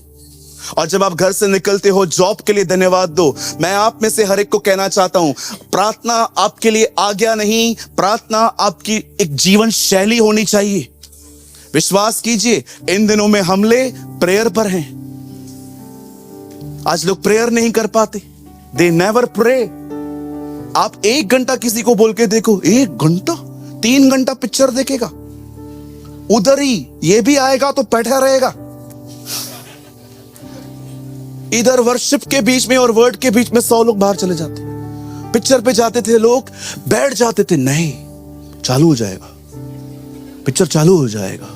Speaker 3: और जब आप घर से निकलते हो, जॉब के लिए धन्यवाद दो। मैं आप में से हर एक को कहना चाहता हूं, प्रार्थना आपके लिए आज्ञा नहीं, प्रार्थना आपकी एक जीवन शैली होनी चाहिए। विश्वास कीजिए, इन दिनों में हमले प्रेयर पर हैं। आज लोग प्रेयर नहीं कर पाते, दे नेवर प्रे। आप 1 घंटा किसी को बोल के देखो, 1 घंटा, 3 घंटा पिक्चर देखेगा, उधर ही ये भी आएगा तो बैठा रहेगा। इधर वर्शिप के बीच में और वर्ड के बीच में 100 लोग बाहर चले जाते। पिक्चर पे जाते थे लोग, बैठ जाते थे, नहीं चालू हो जाएगा, पिक्चर चालू हो जाएगा।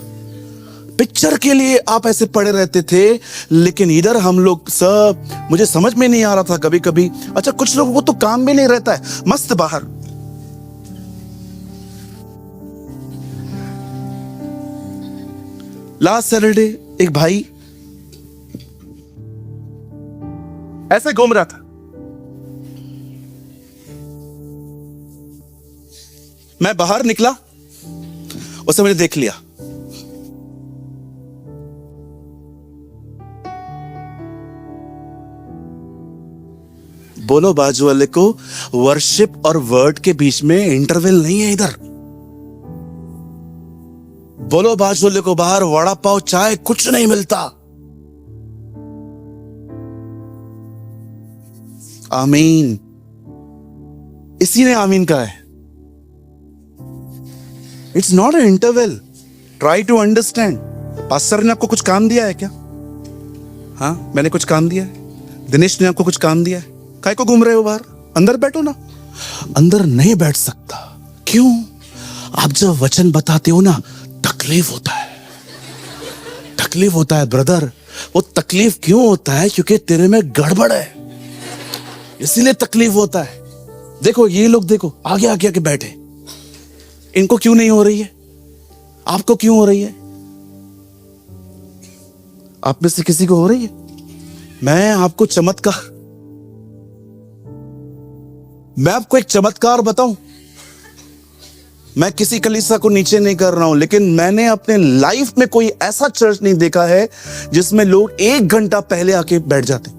Speaker 3: पिक्चर के लिए आप ऐसे पड़े रहते थे, लेकिन इधर हम लोग सब, मुझे समझ में नहीं आ रहा था कभी कभी। अच्छा, कुछ लोगों को तो काम भी नहीं रहता है, मस्त बाहर। लास्ट सैटरडे एक भाई ऐसे घूम रहा था, मैं बाहर निकला, उसे मैंने देख लिया। बोलो बाजू वाले को, वर्शिप और वर्ड के बीच में इंटरवल नहीं है इधर। बोलो बाजू वाले को, बाहर वड़ा पाव चाय कुछ नहीं मिलता। आमीन। इसी ने आमीन कहा है। It's not an interval, try to understand. Pastor ने आपको कुछ काम दिया है क्या? हाँ, मैंने कुछ काम दिया है। दिनेश ने आपको कुछ काम दिया है? काय को घूम रहे हो बाहर? अंदर बैठो ना। अंदर नहीं बैठ सकता। क्यों? आप जब वचन बताते हो ना, तकलीफ होता है, तकलीफ होता है ब्रदर। वो तकलीफ क्यों होता है? क्योंकि तेरे में गड़बड़ है, इसीलिए तकलीफ होता है। देखो ये लोग, देखो आगे आगे आके बैठे, इनको क्यों नहीं हो रही है? आपको क्यों हो रही है? आप में से किसी को हो रही है? मैं आपको एक चमत्कार बताऊं। मैं किसी कलीसिया को नीचे नहीं कर रहा हूं, लेकिन मैंने अपने लाइफ में कोई ऐसा चर्च नहीं देखा है जिसमें लोग 1 घंटा पहले आके बैठ जाते।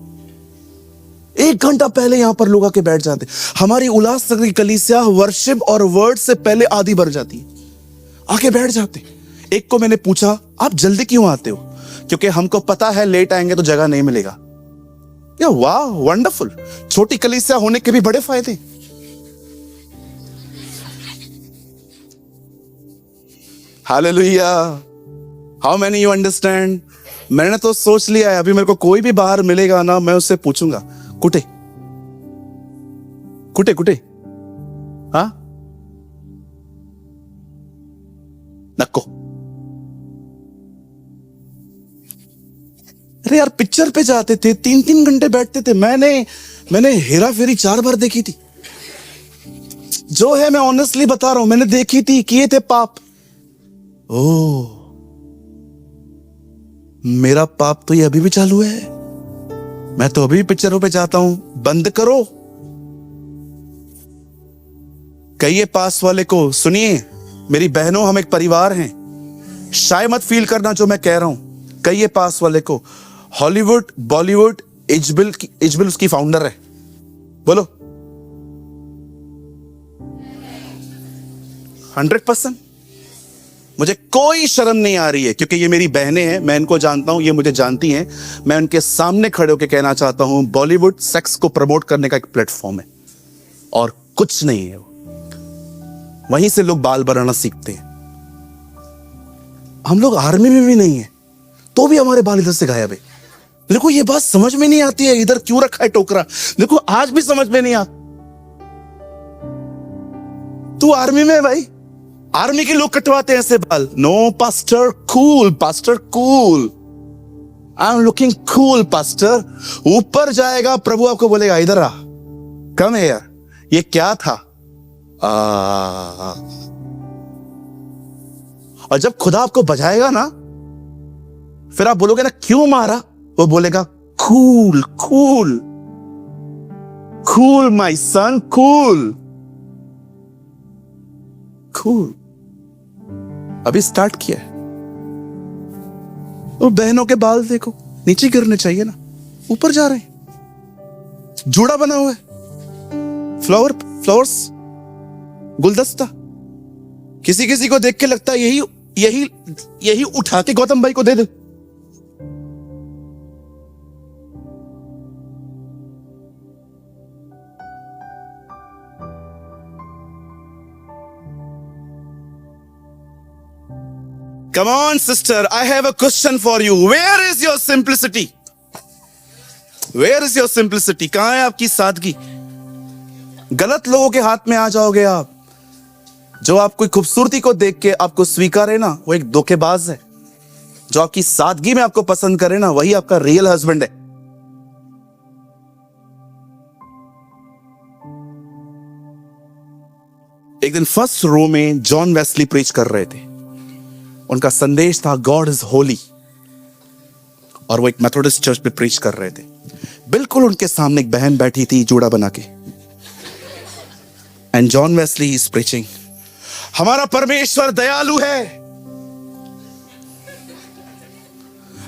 Speaker 3: 1 घंटा पहले यहां पर लोग आके बैठ जाते। हमारी उल्लासनगर की कलीसिया वर्शिप और वर्ड से पहले आधी भर जाती है, आके बैठ जाते। एक को मैंने पूछा, आप जल्दी क्यों आते हो? क्योंकि हमको पता है लेट आएंगे तो जगह नहीं मिलेगा। या वाह, वंडरफुल। छोटी कलीसिया होने के भी बड़े फायदे। Hallelujah. How many you understand? मैंने तो सोच लिया है, अभी मेरे को कोई भी बाहर मिलेगा ना, मैं उससे पूछूंगा, कुटे कुटे कुटे, हाँ नको। अरे यार, पिक्चर पे जाते थे, 3-3 घंटे बैठते थे। मैंने हेरा फेरी 4 बार देखी थी। जो है, मैं ऑनेस्टली बता रहा हूं, मैंने देखी थी, किए थे पाप। ओ, मेरा पाप तो ये अभी भी चालू है। मैं तो अभी भी पिक्चरों पे जाता हूं। बंद करो। कहिए पास वाले को, सुनिए मेरी बहनों, हम एक परिवार हैं। शायद मत फील करना जो मैं कह रहा हूं। कहिए पास वाले को, हॉलीवुड, बॉलीवुड, एचबिल उसकी फाउंडर है। बोलो 100%। मुझे कोई शर्म नहीं आ रही है, क्योंकि ये मेरी बहनें हैं, मैं इनको जानता हूं, ये मुझे जानती हैं। मैं उनके सामने खड़े होकर कहना चाहता हूं, बॉलीवुड सेक्स को प्रमोट करने का एक प्लेटफॉर्म है और कुछ नहीं है। वहीं से लोग बाल बनाना सीखते हैं। हम लोग आर्मी में भी नहीं है, तो भी हमारे बाल इधर से गायब है। देखो ये बात समझ में नहीं आती है, इधर क्यों रखा है टोकरा। देखो आज भी समझ में नहीं आता। तू आर्मी में है भाई, आर्मी के लोग कटवाते हैं ऐसे बाल। No pastor, cool pastor, cool. I am looking cool pastor. ऊपर जाएगा, प्रभु आपको बोलेगा, इधर आ, कम है यार, ये क्या था? और जब खुदा आपको बजाएगा ना, फिर आप बोलोगे ना, क्यों मारा? वो बोलेगा, cool cool cool my son, cool cool. अभी स्टार्ट किया है। और बहनों के बाल देखो, नीचे गिरने चाहिए ना, ऊपर जा रहे हैं। जूड़ा बना हुआ है, फ्लावर्स, गुलदस्ता। किसी किसी को देख के लगता है यही उठा के गौतम भाई को दे दे। Come on, sister, I have a question for you. Where is your simplicity? Where is your simplicity? कहां है आपकी सादगी? गलत लोगों के हाथ में आ जाओगे आप। जो आपकी खूबसूरती को देख के आपको स्वीकारे ना, वो एक धोखेबाज है। जो आपकी सादगी में आपको पसंद करे ना, वही आपका रियल हस्बैंड है। एक दिन फर्स्ट रो में जॉन वेस्ली प्रीच कर रहे थे। उनका संदेश था गॉड इज होली, और वो एक मेथोडिस्ट चर्च पे प्रीच कर रहे थे। बिल्कुल उनके सामने एक बहन बैठी थी जूड़ा बना के, and John Wesley is preaching, हमारा परमेश्वर दयालु है,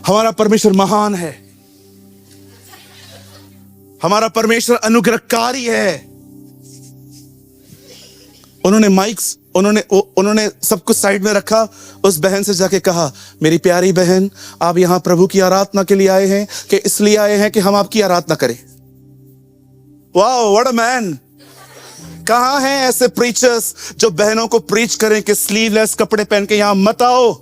Speaker 3: हमारा परमेश्वर महान है, हमारा परमेश्वर अनुग्रहकारी है। उन्होंने सब कुछ साइड में रखा। उस बहन से जाके कहा, मेरी प्यारी बहन, आप यहां प्रभु की आराधना के लिए आए हैं कि इसलिए आए हैं कि हम आपकी आराधना करें? Wow, what a man. कहां हैं ऐसे प्रीचर्स जो बहनों को प्रीच करें कि स्लीवलेस कपड़े पहन के यहां मत आओ?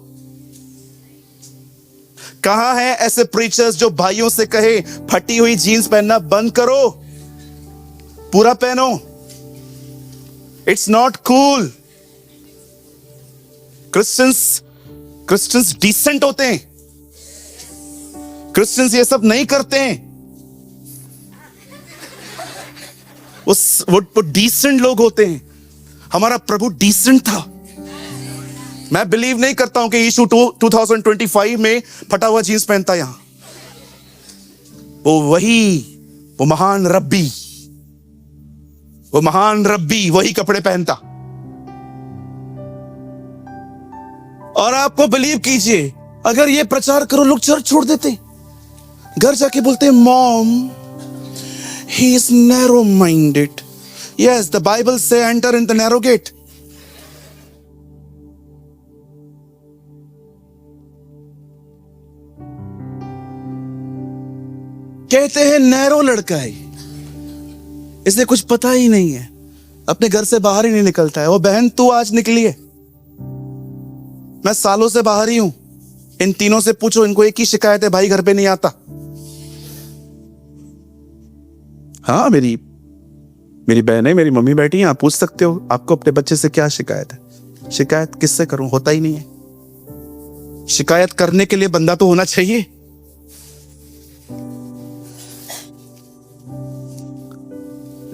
Speaker 3: कहां हैं ऐसे प्रीचर्स जो भाइयों से कहे फटी हुई जीन्स पहनना बंद करो, पूरा पहनो? It's not cool. Christians decent होते हैं। क्रिश्चियंस ये सब नहीं करते हैं। वो डिसेंट लोग होते हैं। हमारा प्रभु डिसेंट था। मैं बिलीव नहीं करता हूं कि यीशु 2025 में फटा हुआ जींस पहनता यहां। वो महान रब्बी वही कपड़े पहनता। और आपको बिलीव कीजिए, अगर ये प्रचार करो, लोग चर्च छोड़ देते, घर जाके बोलते, mom, he is narrow minded. Yes, the Bible से enter in the narrow gate. कहते हैं नैरो लड़का है, इसे कुछ पता ही नहीं है, अपने घर से बाहर ही नहीं निकलता है। वो बहन, तू आज निकली है, मैं सालों से बाहर ही हूं। इन तीनों से पूछो, इनको एक ही शिकायत है, भाई घर पे नहीं आता। हाँ, मेरी बहन है, मेरी मम्मी बैठी है, आप पूछ सकते हो, आपको अपने बच्चे से क्या शिकायत है? शिकायत किससे करूं? होता ही नहीं है। शिकायत करने के लिए बंदा तो होना चाहिए।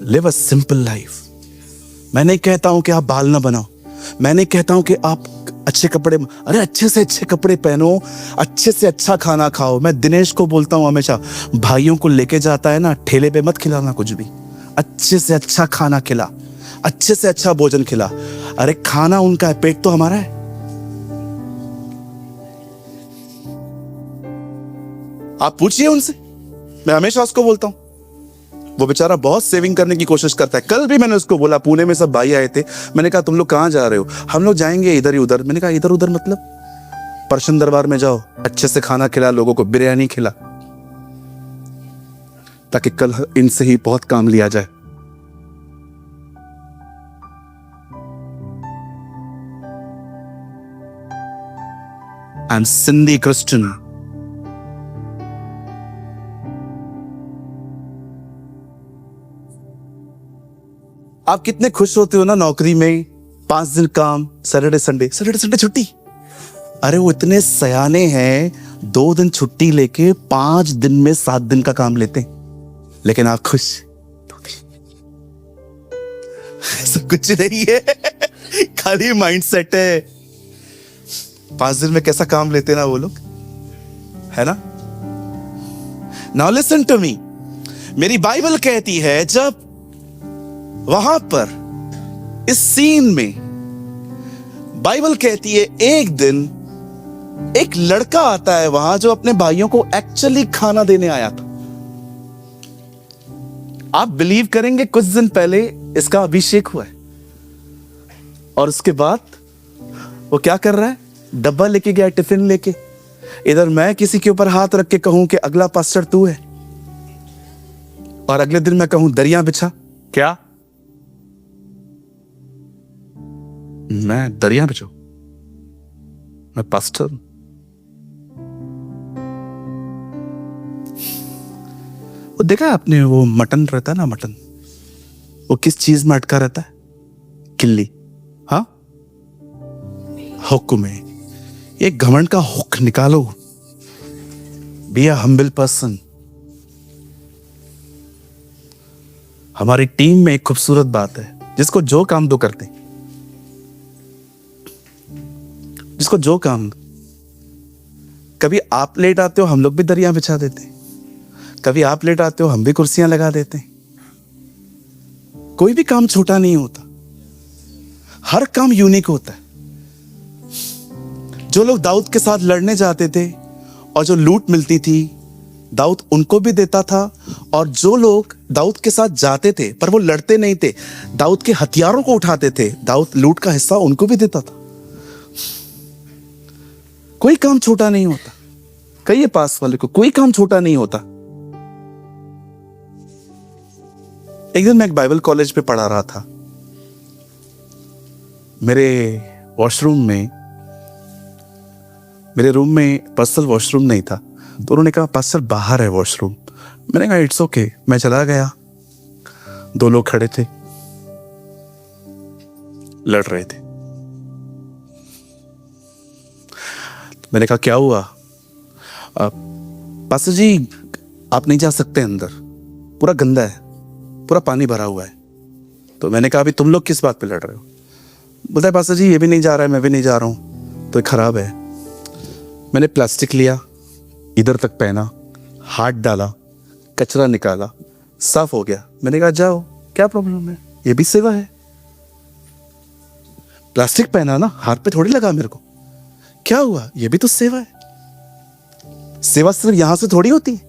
Speaker 3: Live a simple life. मैं नहीं कहता हूं कि आप बाल ना बनाओ, मैं नहीं कहता हूं कि आप अच्छे कपड़े, अरे अच्छे से अच्छे कपड़े पहनो, अच्छे से अच्छा खाना खाओ। मैं दिनेश को बोलता हूं हमेशा, भाइयों को लेके जाता है ना, ठेले पे मत खिलाना कुछ भी, अच्छे से अच्छा खाना खिला, अच्छे से अच्छा भोजन खिला। अरे खाना उनका है, पेट तो हमारा है। आप पूछिए उनसे, मैं हमेशा उसको बोलता हूं। वो बेचारा बहुत सेविंग करने की कोशिश करता है। कल भी मैंने उसको बोला, पुणे में सब भाई आए थे, मैंने कहा तुम लोग कहां जा रहे हो? हम लोग जाएंगे इधर ही उधर। मैंने कहा इधर उधर मतलब? परशन दरबार में जाओ, अच्छे से खाना खिला, लोगों को बिरयानी खिला, ताकि कल इनसे ही बहुत काम लिया जाए। I am Sindhi Christian. आप कितने खुश होते हो ना नौकरी में, 5 दिन काम, सैटरडे संडे छुट्टी। अरे वो इतने सयाने हैं, 2 दिन छुट्टी लेके 5 दिन में 7 दिन का काम लेते हैं, लेकिन आप खुश? सब कुछ नहीं है, खाली माइंडसेट है। 5 दिन में कैसा काम लेते ना वो लोग, है ना? नाउ लिसन टू मी, मेरी बाइबल कहती है, जब वहां पर इस सीन में बाइबल कहती है, एक दिन एक लड़का आता है वहां जो अपने भाइयों को एक्चुअली खाना देने आया था। आप बिलीव करेंगे, कुछ दिन पहले इसका अभिषेक हुआ है, और उसके बाद वो क्या कर रहा है? डब्बा लेके गया, टिफिन लेके। इधर मैं किसी के ऊपर हाथ रख के कहूं कि अगला पास्टर तू है, और अगले दिन मैं कहूं दरिया बिछा। क्या मैं दरिया बिछाऊं? मैं पास्टर हूं। वो देखा है आपने, वो मटन रहता है ना, मटन, वो किस चीज में अटका रहता है? किल्ली। हाँ, हुक में। ये घमंड का हुक निकालो। Be a humble person. हमारी टीम में एक खूबसूरत बात है, जिसको जो काम दो करते, जिसको जो काम। कभी आप लेट आते हो, हम लोग भी दरिया बिछा देते हैं। कभी आप लेट आते हो, हम भी कुर्सियां लगा देते हैं। कोई भी काम छोटा नहीं होता, हर काम यूनिक होता है। जो लोग दाऊद के साथ लड़ने जाते थे और जो लूट मिलती थी, दाऊद उनको भी देता था। और जो लोग दाऊद के साथ जाते थे पर वो लड़ते नहीं थे, दाऊद के हथियारों को उठाते थे, दाऊद लूट का हिस्सा उनको भी देता था। कोई काम छोटा नहीं होता। कहिए पास वाले को, कोई काम छोटा नहीं होता। एक दिन मैं एक बाइबल कॉलेज पे पढ़ा रहा था। मेरे वॉशरूम में, मेरे रूम में पर्सनल वॉशरूम नहीं था, तो उन्होंने कहा पास्टर बाहर है वॉशरूम। मैंने कहा इट्स ओके। मैं चला गया। 2 लोग खड़े थे, लड़ रहे थे। मैंने कहा क्या हुआ? पास्टर जी आप नहीं जा सकते अंदर, पूरा गंदा है, पूरा पानी भरा हुआ है। तो मैंने कहा अभी तुम लोग किस बात पे लड़ रहे हो? बोलता है पास्टर जी ये भी नहीं जा रहा है, मैं भी नहीं जा रहा हूं, तो ये खराब है। मैंने प्लास्टिक लिया, इधर तक पहना, हाथ डाला, कचरा निकाला, साफ हो गया। मैंने कहा जाओ, क्या प्रॉब्लम है, ये भी सेवा है। प्लास्टिक पहना ना, हाथ पे थोड़ी लगा मेरे को, क्या हुआ, ये भी तो सेवा है। सेवा सिर्फ यहां से थोड़ी होती है,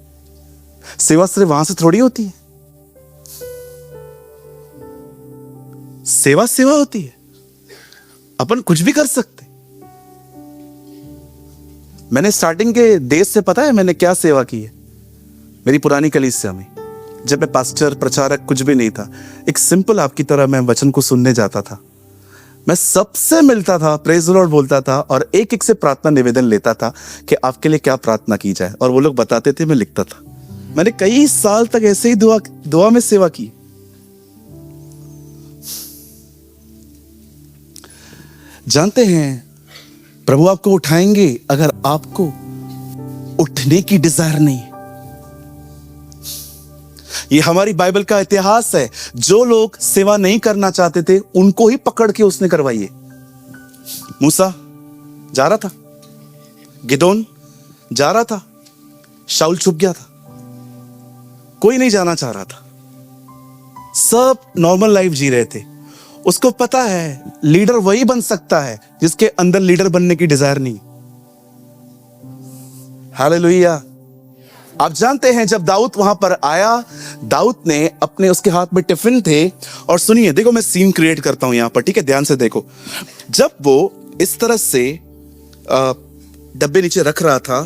Speaker 3: सेवा सिर्फ वहां से थोड़ी होती है। सेवा सेवा होती है, अपन कुछ भी कर सकते। मैंने स्टार्टिंग के देश से पता है मैंने क्या सेवा की है। मेरी पुरानी कलीसिया में जब मैं पास्टर प्रचारक कुछ भी नहीं था, एक सिंपल आपकी तरह मैं वचन को सुनने जाता था। मैं सबसे मिलता था, प्रेज द लॉर्ड बोलता था और एक एक से प्रार्थना निवेदन लेता था कि आपके लिए क्या प्रार्थना की जाए, और वो लोग बताते थे, मैं लिखता था। मैंने कई साल तक ऐसे ही दुआ में सेवा की। जानते हैं प्रभु आपको उठाएंगे अगर आपको उठने की डिजायर नहीं है। ये हमारी बाइबल का इतिहास है। जो लोग सेवा नहीं करना चाहते थे उनको ही पकड़ के उसने करवाई है। मूसा जा रहा था, गिदोन जा रहा था, शाऊल छुप गया था, कोई नहीं जाना चाह रहा था, सब नॉर्मल लाइफ जी रहे थे। उसको पता है लीडर वही बन सकता है जिसके अंदर लीडर बनने की डिजायर नहीं। हालेलुया। आप जानते हैं जब दाऊद वहां पर आया, दाऊद ने अपने, उसके हाथ में टिफिन थे, और सुनिए, देखो मैं सीन क्रिएट करता हूं यहां पर, ठीक है, ध्यान से देखो। जब वो इस तरह से डब्बे नीचे रख रहा था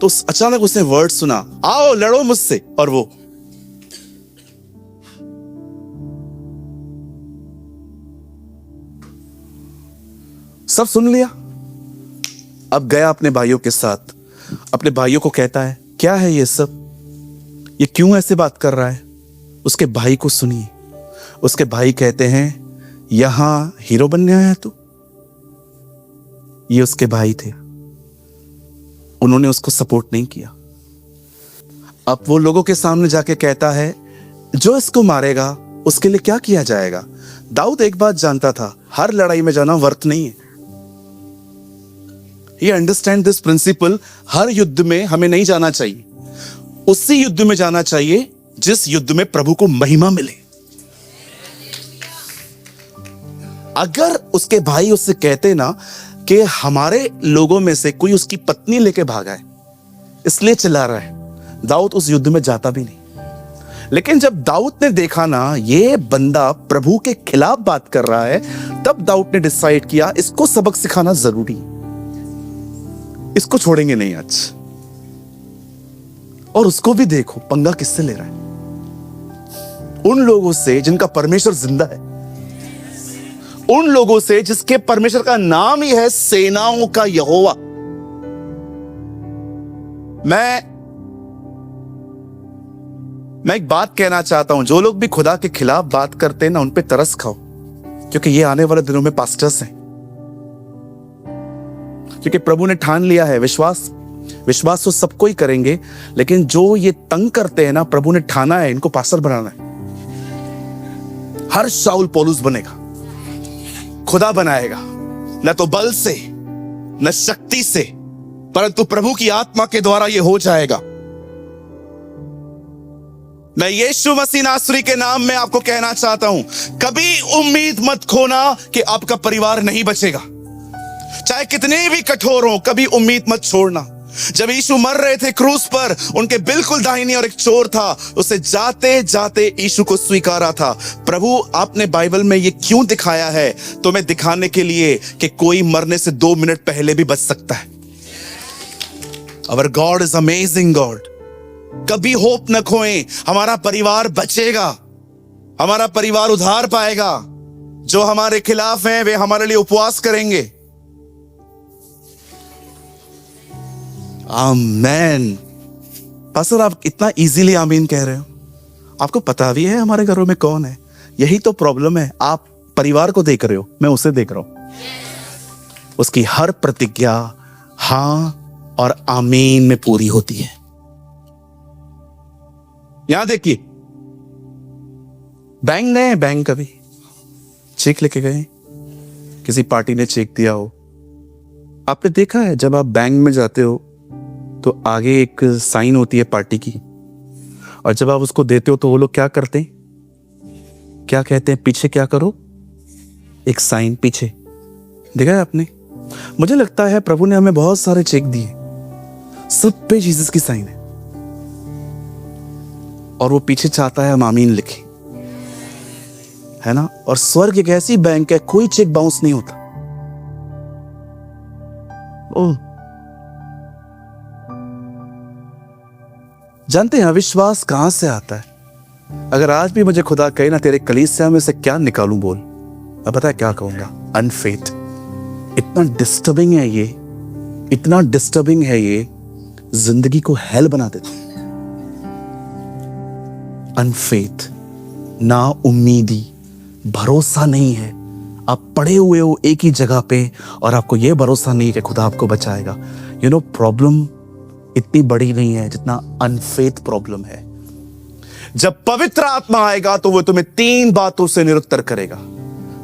Speaker 3: तो अचानक उसने वर्ड सुना, आओ लड़ो मुझसे, और वो सब सुन लिया। अब गया अपने भाइयों के साथ, अपने भाइयों को कहता है क्या है ये सब, ये क्यों ऐसे बात कर रहा है। उसके भाई को सुनिए। उसके भाई कहते हैं यहां हीरो बनने आया तू। ये उसके भाई थे, उन्होंने उसको सपोर्ट नहीं किया। अब वो लोगों के सामने जाके कहता है जो इसको मारेगा उसके लिए क्या किया जाएगा। दाऊद एक बात जानता था, हर लड़ाई में जाना वर्थ नहीं है। He understand this principle, हर युद्ध में हमें नहीं जाना चाहिए, उसी युद्ध में जाना चाहिए जिस युद्ध में प्रभु को महिमा मिले। अगर उसके भाई उससे कहते ना कि हमारे लोगों में से कोई उसकी पत्नी लेके भागा है इसलिए चिल्ला रहा है, दाऊद उस युद्ध में जाता भी नहीं। लेकिन जब दाऊद ने देखा ना ये बंदा प्रभु के खिलाफ बात कर रहा है, तब दाऊद ने डिसाइड किया इसको सबक सिखाना जरूरी है, इसको छोड़ेंगे नहीं आज। और उसको भी देखो पंगा किससे ले रहा है, उन लोगों से जिनका परमेश्वर जिंदा है, उन लोगों से जिसके परमेश्वर का नाम ही है सेनाओं का यहोवा। मैं एक बात कहना चाहता हूं, जो लोग भी खुदा के खिलाफ बात करते हैं ना, उन पे तरस खाओ, क्योंकि ये आने वाले दिनों में पास्टर्स हैं। क्योंकि प्रभु ने ठान लिया है, विश्वास तो सबको ही करेंगे, लेकिन जो ये तंग करते हैं ना, प्रभु ने ठाना है इनको पास्टर बनाना है। हर शाऊल पौलुस बनेगा, खुदा बनाएगा, न तो बल से न शक्ति से, परंतु प्रभु की आत्मा के द्वारा ये हो जाएगा। मैं यीशु मसीह नासरी के नाम में आपको कहना चाहता हूं, कभी उम्मीद मत खोना कि आपका परिवार नहीं बचेगा, चाहे कितने भी कठोर हो, कभी उम्मीद मत छोड़ना। जब यीशु मर रहे थे क्रूस पर, उनके बिल्कुल दाहिनी और एक चोर था, उसे जाते जाते यीशु को स्वीकारा था। प्रभु आपने बाइबल में ये क्यों दिखाया है? तो मैं दिखाने के लिए कि कोई मरने से 2 मिनट पहले भी बच सकता है। Our God is amazing God। कभी होप न खोएं, हमारा परिवार बचेगा, हमारा परिवार उद्धार पाएगा। जो हमारे खिलाफ हैं वे हमारे लिए उपवास करेंगे। आमीन। पास्टर, आप इतना इजीली आमीन कह रहे हो, आपको पता भी है हमारे घरों में कौन है? यही तो प्रॉब्लम है, आप परिवार को देख रहे हो, मैं उसे देख रहा हूं। उसकी हर प्रतिज्ञा हां और आमीन में पूरी होती है। यहां देखिए, बैंक कभी चेक लेके गए, किसी पार्टी ने चेक दिया हो, आपने देखा है जब आप बैंक में जाते हो तो आगे एक साइन होती है पार्टी की, और जब आप उसको देते हो तो वो लोग क्या करते हैं, क्या कहते हैं? पीछे क्या करो, एक साइन पीछे। देखा है आपने? मुझे लगता है प्रभु ने हमें बहुत सारे चेक दिए, सब पे जीसस की साइन है, और वो पीछे चाहता है हम आमीन लिखें, है ना? और स्वर्ग एक ऐसी बैंक है, कोई चेक बाउंस नहीं होता। जानते हैं अविश्वास कहां से आता है? अगर आज भी मुझे खुदा कहे ना, तेरे कलीसिया में से क्या निकालूं, बोल, मैं पता है क्या कहूंगा? अनफेथ। इतना डिस्टर्बिंग है ये, इतना डिस्टर्बिंग है ये, जिंदगी को हेल बना देता। अनफेथ, ना उम्मीदी, भरोसा नहीं है। आप पड़े हुए हो एक ही जगह पे और आपको यह भरोसा नहीं है कि खुदा आपको बचाएगा। यू नो, प्रॉब्लम इतनी बड़ी नहीं है जितना अनफेथ प्रॉब्लम है। जब पवित्र आत्मा आएगा तो वो तुम्हें 3 बातों से निरुत्तर करेगा।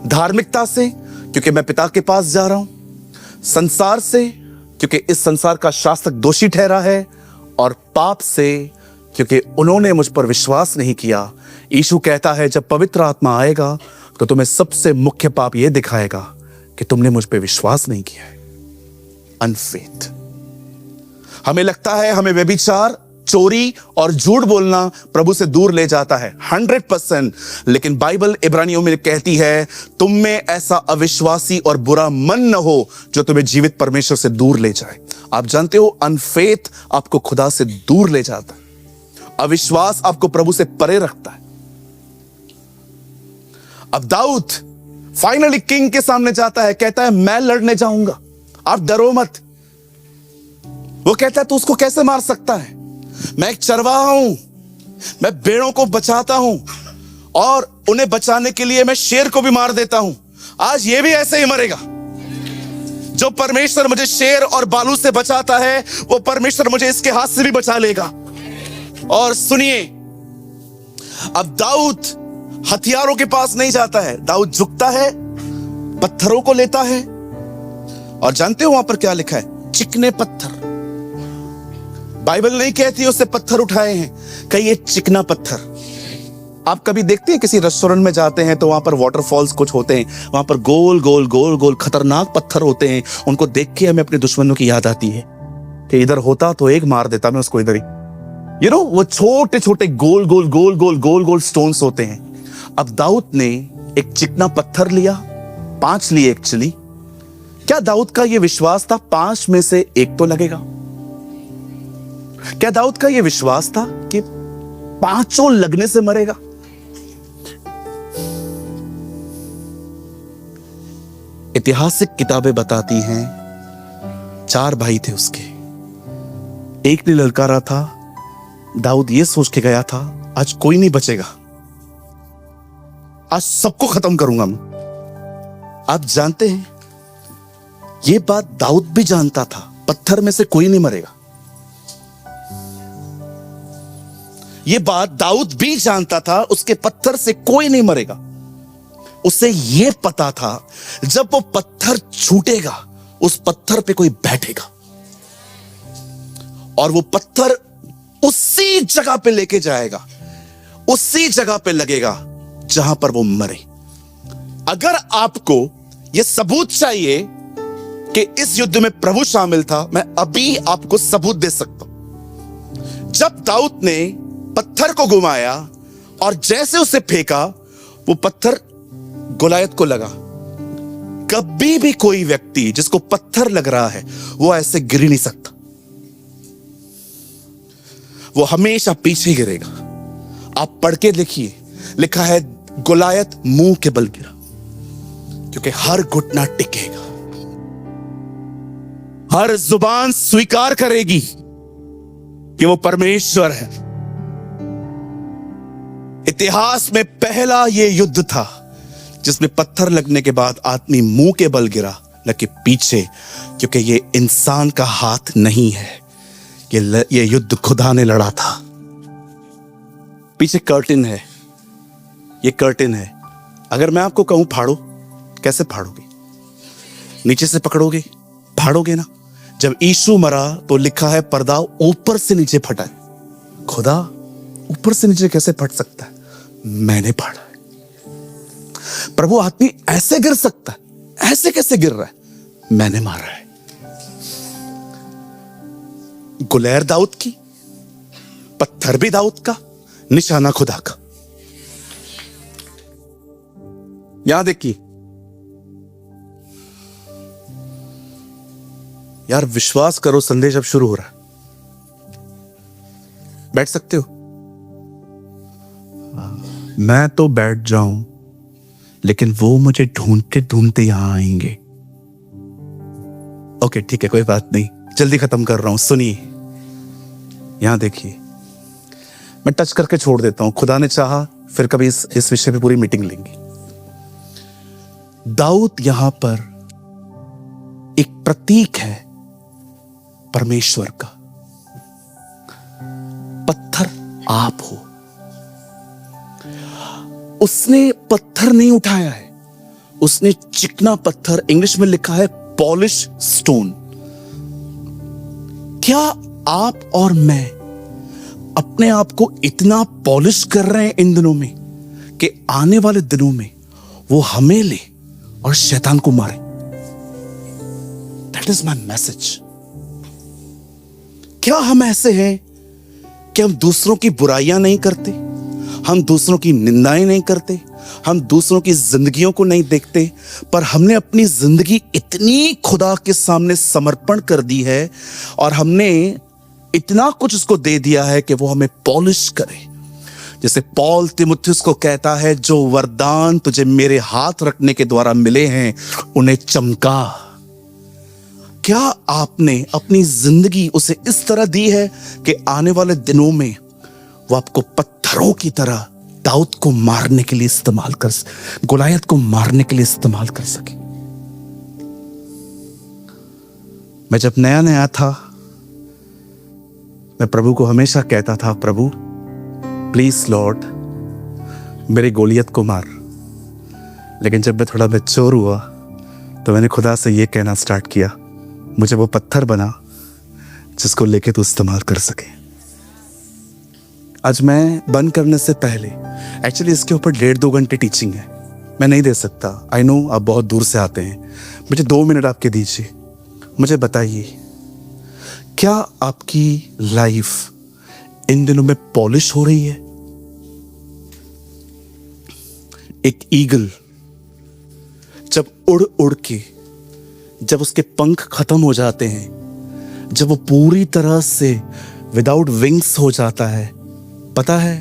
Speaker 3: धार्मिकता से, क्योंकि मैं पिता के पास जा रहा हूं, संसार से, क्योंकि इस संसार का शासक दोषी ठहरा है, और पाप से, क्योंकि उन्होंने मुझ पर विश्वास नहीं किया। यीशु कहता है जब पवित्र आत्मा आएगा तो तुम्हें सबसे मुख्य पाप यह दिखाएगा कि तुमने मुझ पर विश्वास नहीं किया है। अनफेथ। हमें लगता है हमें व्यभिचार, चोरी और झूठ बोलना प्रभु से दूर ले जाता है, 100%, लेकिन बाइबल इब्रानियों में कहती है तुम में ऐसा अविश्वासी और बुरा मन न हो जो तुम्हें जीवित परमेश्वर से दूर ले जाए। आप जानते हो, अनफेथ आपको खुदा से दूर ले जाता है, अविश्वास आपको प्रभु से परे रखता है। अब दाऊद फाइनली किंग के सामने जाता है, कहता है मैं लड़ने जाऊंगा, आप डरो मत। वो कहता है तू उसको कैसे मार सकता है? मैं एक चरवाहा हूं, मैं भेड़ों को बचाता हूं, और उन्हें बचाने के लिए मैं शेर को भी मार देता हूं। आज ये भी ऐसे ही मरेगा। जो परमेश्वर मुझे शेर और बालू से बचाता है, वो परमेश्वर मुझे इसके हाथ से भी बचा लेगा। और सुनिए, अब दाऊद हथियारों के पास नहीं जाता है, दाऊद झुकता है, पत्थरों को लेता है, और जानते हो वहां पर क्या लिखा है? चिकने पत्थर। बाइबल नहीं कहती उससे पत्थर उठाए हैं, कहीं ये चिकना पत्थर। आप कभी देखते हैं किसी रेस्टोरेंट में जाते हैं तो वहां पर वाटरफॉल्स कुछ होते हैं, वहां पर गोल गोल गोल गोल खतरनाक पत्थर होते हैं। उनको देख के हमें अपने दुश्मनों की याद आती है कि इधर होता तो एक मार देता मैं उसको इधर ही। यू नो, वो छोटे छोटे गोल गोल गोल गोल गोल गोल स्टोन्स होते हैं। अब दाऊद ने एक चिकना पत्थर लिया, 5 लिए एक्चुअली। क्या दाऊद का यह विश्वास था 5 में से 1 तो लगेगा? क्या दाऊद का यह विश्वास था कि 5 लगने से मरेगा? ऐतिहासिक किताबें बताती हैं 4 भाई थे उसके। एक ने ललकारा था दाऊद ये सोच के गया था, आज कोई नहीं बचेगा, आज सबको खत्म करूंगा मैं। आप जानते हैं, ये बात दाऊद भी जानता था, पत्थर में से कोई नहीं मरेगा। ये बात दाऊद भी जानता था, उसके पत्थर से कोई नहीं मरेगा। उसे यह पता था, जब वो पत्थर छूटेगा, उस पत्थर पे कोई बैठेगा और वो पत्थर उसी जगह पे लेके जाएगा, उसी जगह पे लगेगा जहां पर वो मरे। अगर आपको यह सबूत चाहिए कि इस युद्ध में प्रभु शामिल था, मैं अभी आपको सबूत दे सकता हूं। जब दाऊद ने पत्थर को घुमाया और जैसे उसे फेंका, वो पत्थर गोलायत को लगा। कभी भी कोई व्यक्ति जिसको पत्थर लग रहा है, वो ऐसे गिर नहीं सकता, वो हमेशा पीछे गिरेगा। आप पढ़ के देखिए, लिखा है गोलायत मुंह के बल गिरा, क्योंकि हर घुटना टिकेगा, हर जुबान स्वीकार करेगी कि वो परमेश्वर है। इतिहास में पहला यह युद्ध था जिसमें पत्थर लगने के बाद आदमी मुंह के बल गिरा, न कि पीछे, क्योंकि ये इंसान का हाथ नहीं है, ये युद्ध खुदा ने लड़ा था। पीछे कर्टेन है, ये कर्टेन है। अगर मैं आपको कहूं फाड़ो, कैसे फाड़ोगे? नीचे से पकड़ोगे, फाड़ोगे ना। जब यीशु मरा तो लिखा है पर्दा ऊपर से नीचे फटा है। खुदा ऊपर से नीचे कैसे फट सकता है? मैंने फाड़ा है। प्रभु आदमी ऐसे गिर सकता है, ऐसे कैसे गिर रहा है? मैंने मारा है। गुलैर दाऊद की, पत्थर भी दाऊद का, निशाना खुदा का। यहां देखिए यार, विश्वास करो, संदेश अब शुरू हो रहा है। बैठ सकते हो? मैं तो बैठ जाऊं, लेकिन वो मुझे ढूंढते ढूंढते यहां आएंगे। ओके ठीक है, कोई बात नहीं, जल्दी खत्म कर रहा हूं। सुनिए, यहां देखिए, मैं टच करके छोड़ देता हूं। खुदा ने चाहा फिर कभी इस विषय पे पूरी मीटिंग लेंगे। दाऊद यहां पर एक प्रतीक है परमेश्वर का। पत्थर आप हो। उसने पत्थर नहीं उठाया है, उसने चिकना पत्थर, इंग्लिश में लिखा है पॉलिश स्टोन। क्या आप और मैं अपने आप को इतना पॉलिश कर रहे हैं इन दिनों में कि आने वाले दिनों में वो हमें ले और शैतान को मारे? That is my message. क्या हम ऐसे हैं कि हम दूसरों की बुराइयां नहीं करते, हम दूसरों की निंदाएं नहीं करते, हम दूसरों की जिंदगियों को नहीं देखते, पर हमने अपनी जिंदगी इतनी खुदा के सामने समर्पण कर दी है और हमने इतना कुछ उसको दे दिया है कि वो हमें पॉलिश करे। जैसे पौल तीमुथियुस को कहता है, जो वरदान तुझे मेरे हाथ रखने के द्वारा मिले हैं उन्हें चमका। क्या आपने अपनी जिंदगी उसे इस तरह दी है कि आने वाले दिनों में वो आपको पत्थरों की तरह दाऊद को मारने के लिए इस्तेमाल कर, गोलायत को मारने के लिए इस्तेमाल कर सके? मैं जब नया नया था, मैं प्रभु को हमेशा कहता था, प्रभु प्लीज लॉर्ड मेरे गोलियत को मार। लेकिन जब मैं थोड़ा मैच्योर हुआ तो मैंने खुदा से यह कहना स्टार्ट किया, मुझे वो पत्थर बना जिसको लेके तू इस्तेमाल कर सके। आज मैं बंद करने से पहले, एक्चुअली इसके ऊपर 1.5-2 घंटे टीचिंग है, मैं नहीं दे सकता। आई नो आप बहुत दूर से आते हैं, मुझे 2 मिनट आपके दीजिए। मुझे बताइए, क्या आपकी लाइफ इन दिनों में पॉलिश हो रही है? एक ईगल जब उड़ उड़ के, जब उसके पंख खत्म हो जाते हैं, जब वो पूरी तरह से विदाउट विंग्स हो जाता है, पता है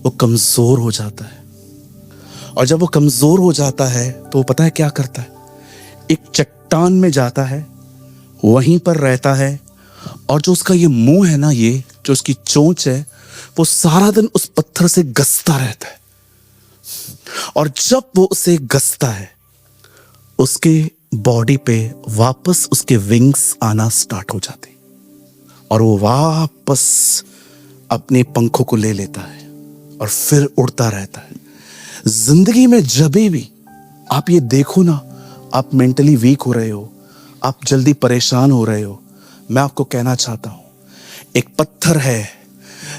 Speaker 3: वो कमजोर हो जाता है। और जब वो कमजोर हो जाता है तो वो पता है क्या करता है? एक चट्टान में जाता है, वहीं पर रहता है, और जो उसका ये मुंह है ना, ये जो उसकी चोंच है, वो सारा दिन उस पत्थर से गसता रहता है। और जब वो उसे गसता है, उसके बॉडी पे वापस उसके विंग्स आना स्टार्ट हो जाते और वो वापस अपने पंखों को ले लेता है और फिर उड़ता रहता है। जिंदगी में जब भी आप ये देखो ना, आप मेंटली वीक हो रहे हो, आप जल्दी परेशान हो रहे हो, मैं आपको कहना चाहता हूं, एक पत्थर है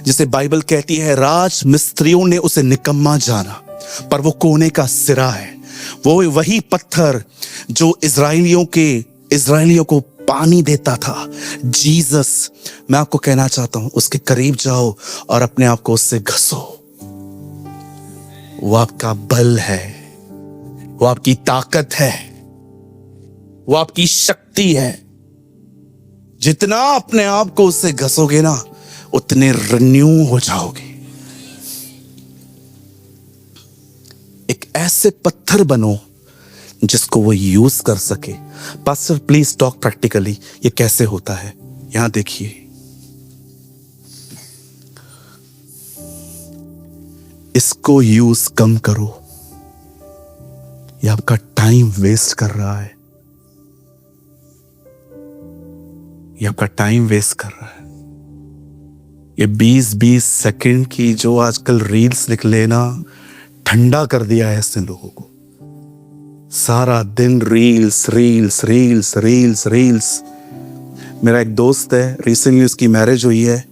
Speaker 3: जिसे बाइबल कहती है राज मिस्त्रियों ने उसे निकम्मा जाना, पर वो कोने का सिरा है। वो वही पत्थर जो इजराइलियों को पानी देता था, जीसस। मैं आपको कहना चाहता हूं, उसके करीब जाओ और अपने आप को उससे घसो। वो आपका बल है, वो आपकी ताकत है, वो आपकी शक्ति है। जितना अपने आप को उससे घसोगे ना, उतने रिन्यू हो जाओगे। एक ऐसे पत्थर बनो जिसको वो यूज कर सके। पास्टर प्लीज टॉक प्रैक्टिकली, ये कैसे होता है? यहां देखिए, इसको यूज कम करो, ये आपका टाइम वेस्ट कर रहा है, ये आपका टाइम वेस्ट कर रहा है। ये 20-20 सेकंड की जो आजकल रील्स निकले ना, ठंडा कर दिया है इसने लोगों को। सारा दिन reels reels reels reels reels. मेरा एक दोस्त है, रिसेंटली उसकी मैरिज हुई है,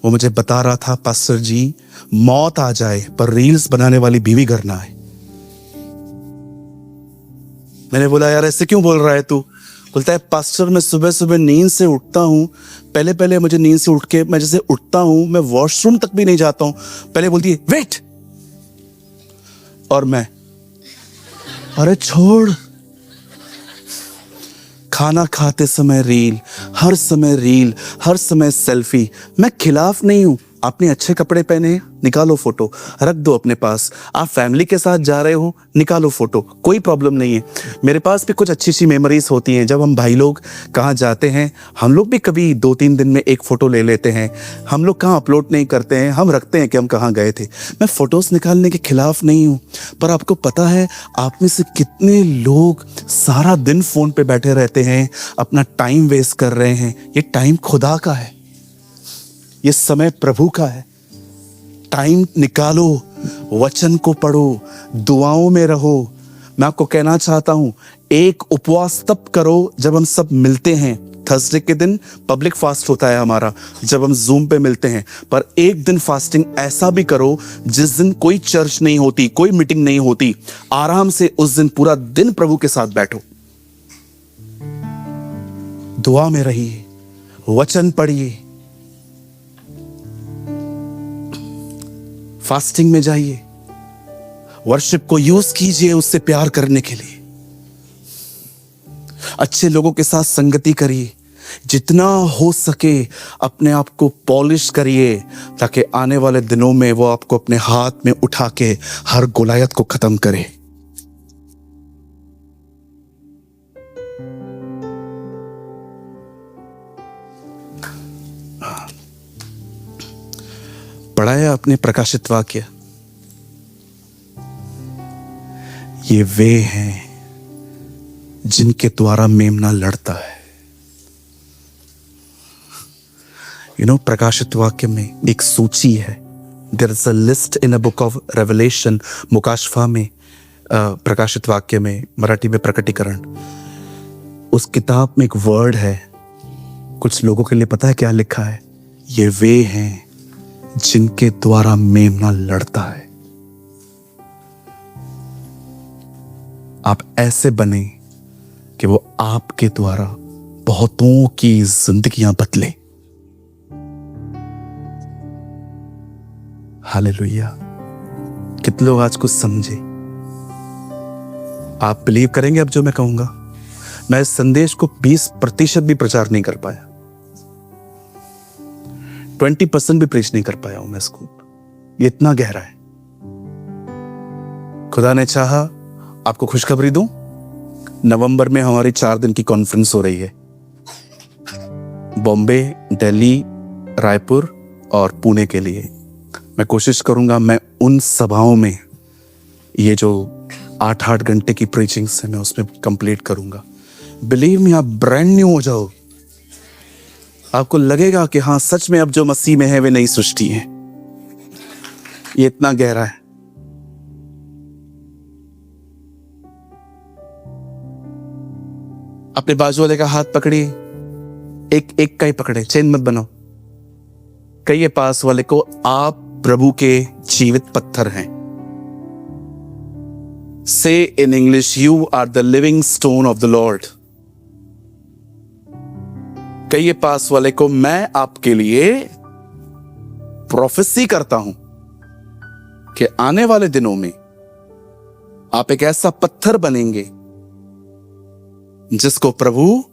Speaker 3: वो मुझे बता रहा था, पास्टर जी मौत आ जाए पर रील्स बनाने वाली बीवी घर ना आए। मैंने बोला यार ऐसे क्यों बोल रहा है तू? बोलता है पास्टर मैं सुबह सुबह नींद से उठता हूँ, पहले मुझे नींद से उठ के मैं जैसे उठता हूँ, मैं वॉशरूम तक भी नहीं जाता हूँ, पहले बोलती है वेट, और मैं अरे छोड़। खाना खाते समय रील, हर समय रील, हर समय सेल्फी। मैं खिलाफ नहीं हूं, आपने अच्छे कपड़े पहने हैं, निकालो फोटो, रख दो अपने पास। आप फैमिली के साथ जा रहे हो, निकालो फोटो, कोई प्रॉब्लम नहीं है। मेरे पास भी कुछ अच्छी मेमोरीज होती हैं, जब हम भाई लोग कहाँ जाते हैं, हम लोग भी कभी 2-3 दिन में एक फ़ोटो ले लेते हैं। हम लोग कहाँ अपलोड नहीं करते हैं, हम रखते हैं कि हम कहाँ गए थे। मैं फ़ोटोज़ निकालने के खिलाफ नहीं हूँ, पर आपको पता है आप में से कितने लोग सारा दिन फ़ोन पे बैठे रहते हैं, अपना टाइम वेस्ट कर रहे हैं। ये टाइम खुदा का है, ये समय प्रभु का है। टाइम निकालो, वचन को पढ़ो, दुआओं में रहो। मैं आपको कहना चाहता हूं, एक उपवास तब करो जब हम सब मिलते हैं। थर्सडे के दिन पब्लिक फास्ट होता है हमारा, जब हम जूम पे मिलते हैं। पर एक दिन फास्टिंग ऐसा भी करो जिस दिन कोई चर्च नहीं होती, कोई मीटिंग नहीं होती। आराम से उस दिन पूरा दिन प्रभु के साथ बैठो, दुआ में रहिए, वचन पढ़िए, फास्टिंग में जाइए, वर्शिप को यूज कीजिए उससे प्यार करने के लिए। अच्छे लोगों के साथ संगति करिए, जितना हो सके अपने आप को पॉलिश करिए, ताकि आने वाले दिनों में वो आपको अपने हाथ में उठा के हर गोलायत को खत्म करे। पढ़ा है आपने प्रकाशित वाक्य, ये वे हैं जिनके द्वारा मेमना लड़ता है। प्रकाशित वाक्य में एक सूची है। There is a list in a book of revelation, मुकाशफा में, प्रकाशित वाक्य में, मराठी में प्रकटीकरण। उस किताब में एक वर्ड है, कुछ लोगों के लिए पता है क्या लिखा है? ये वे हैं जिनके द्वारा मेमना लड़ता है। आप ऐसे बने कि वो आपके द्वारा बहुतों की जिंदगियां बदले। हालेलुया। कितने लोग आज कुछ समझे? आप बिलीव करेंगे अब जो मैं कहूंगा? मैं इस संदेश को 20% भी प्रचार नहीं कर पाया, 20% भी प्रीच नहीं कर पाया हूं मैं इसको। ये इतना गहरा है। खुदा ने चाहा आपको खुशखबरी दूं, नवंबर में हमारी 4 दिन की कॉन्फ्रेंस हो रही है। बॉम्बे, दिल्ली, रायपुर और पुणे के लिए। मैं कोशिश करूंगा मैं उन सभाओं में ये जो 8-8 घंटे की प्रीचिंग्स है मैं उसमें कंप्लीट करूंगा। बिलीव मी, आप ब्रांड न्यू हो जाओ। आपको लगेगा कि हाँ सच में अब जो मसीह में है वे नई सृष्टि है। ये इतना गहरा है। अपने बाजू वाले का हाथ पकड़िए, एक एक का ही पकड़े, चेन मत बनाओ। कहिए पास वाले को, आप प्रभु के जीवित पत्थर हैं। Say in English, you are the living stone of the lord. कहिए पास वाले को, मैं आपके लिए प्रोफेसी करता हूं कि आने वाले दिनों में आप एक ऐसा पत्थर बनेंगे जिसको प्रभु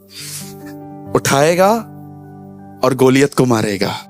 Speaker 3: उठाएगा और गोलियत को मारेगा।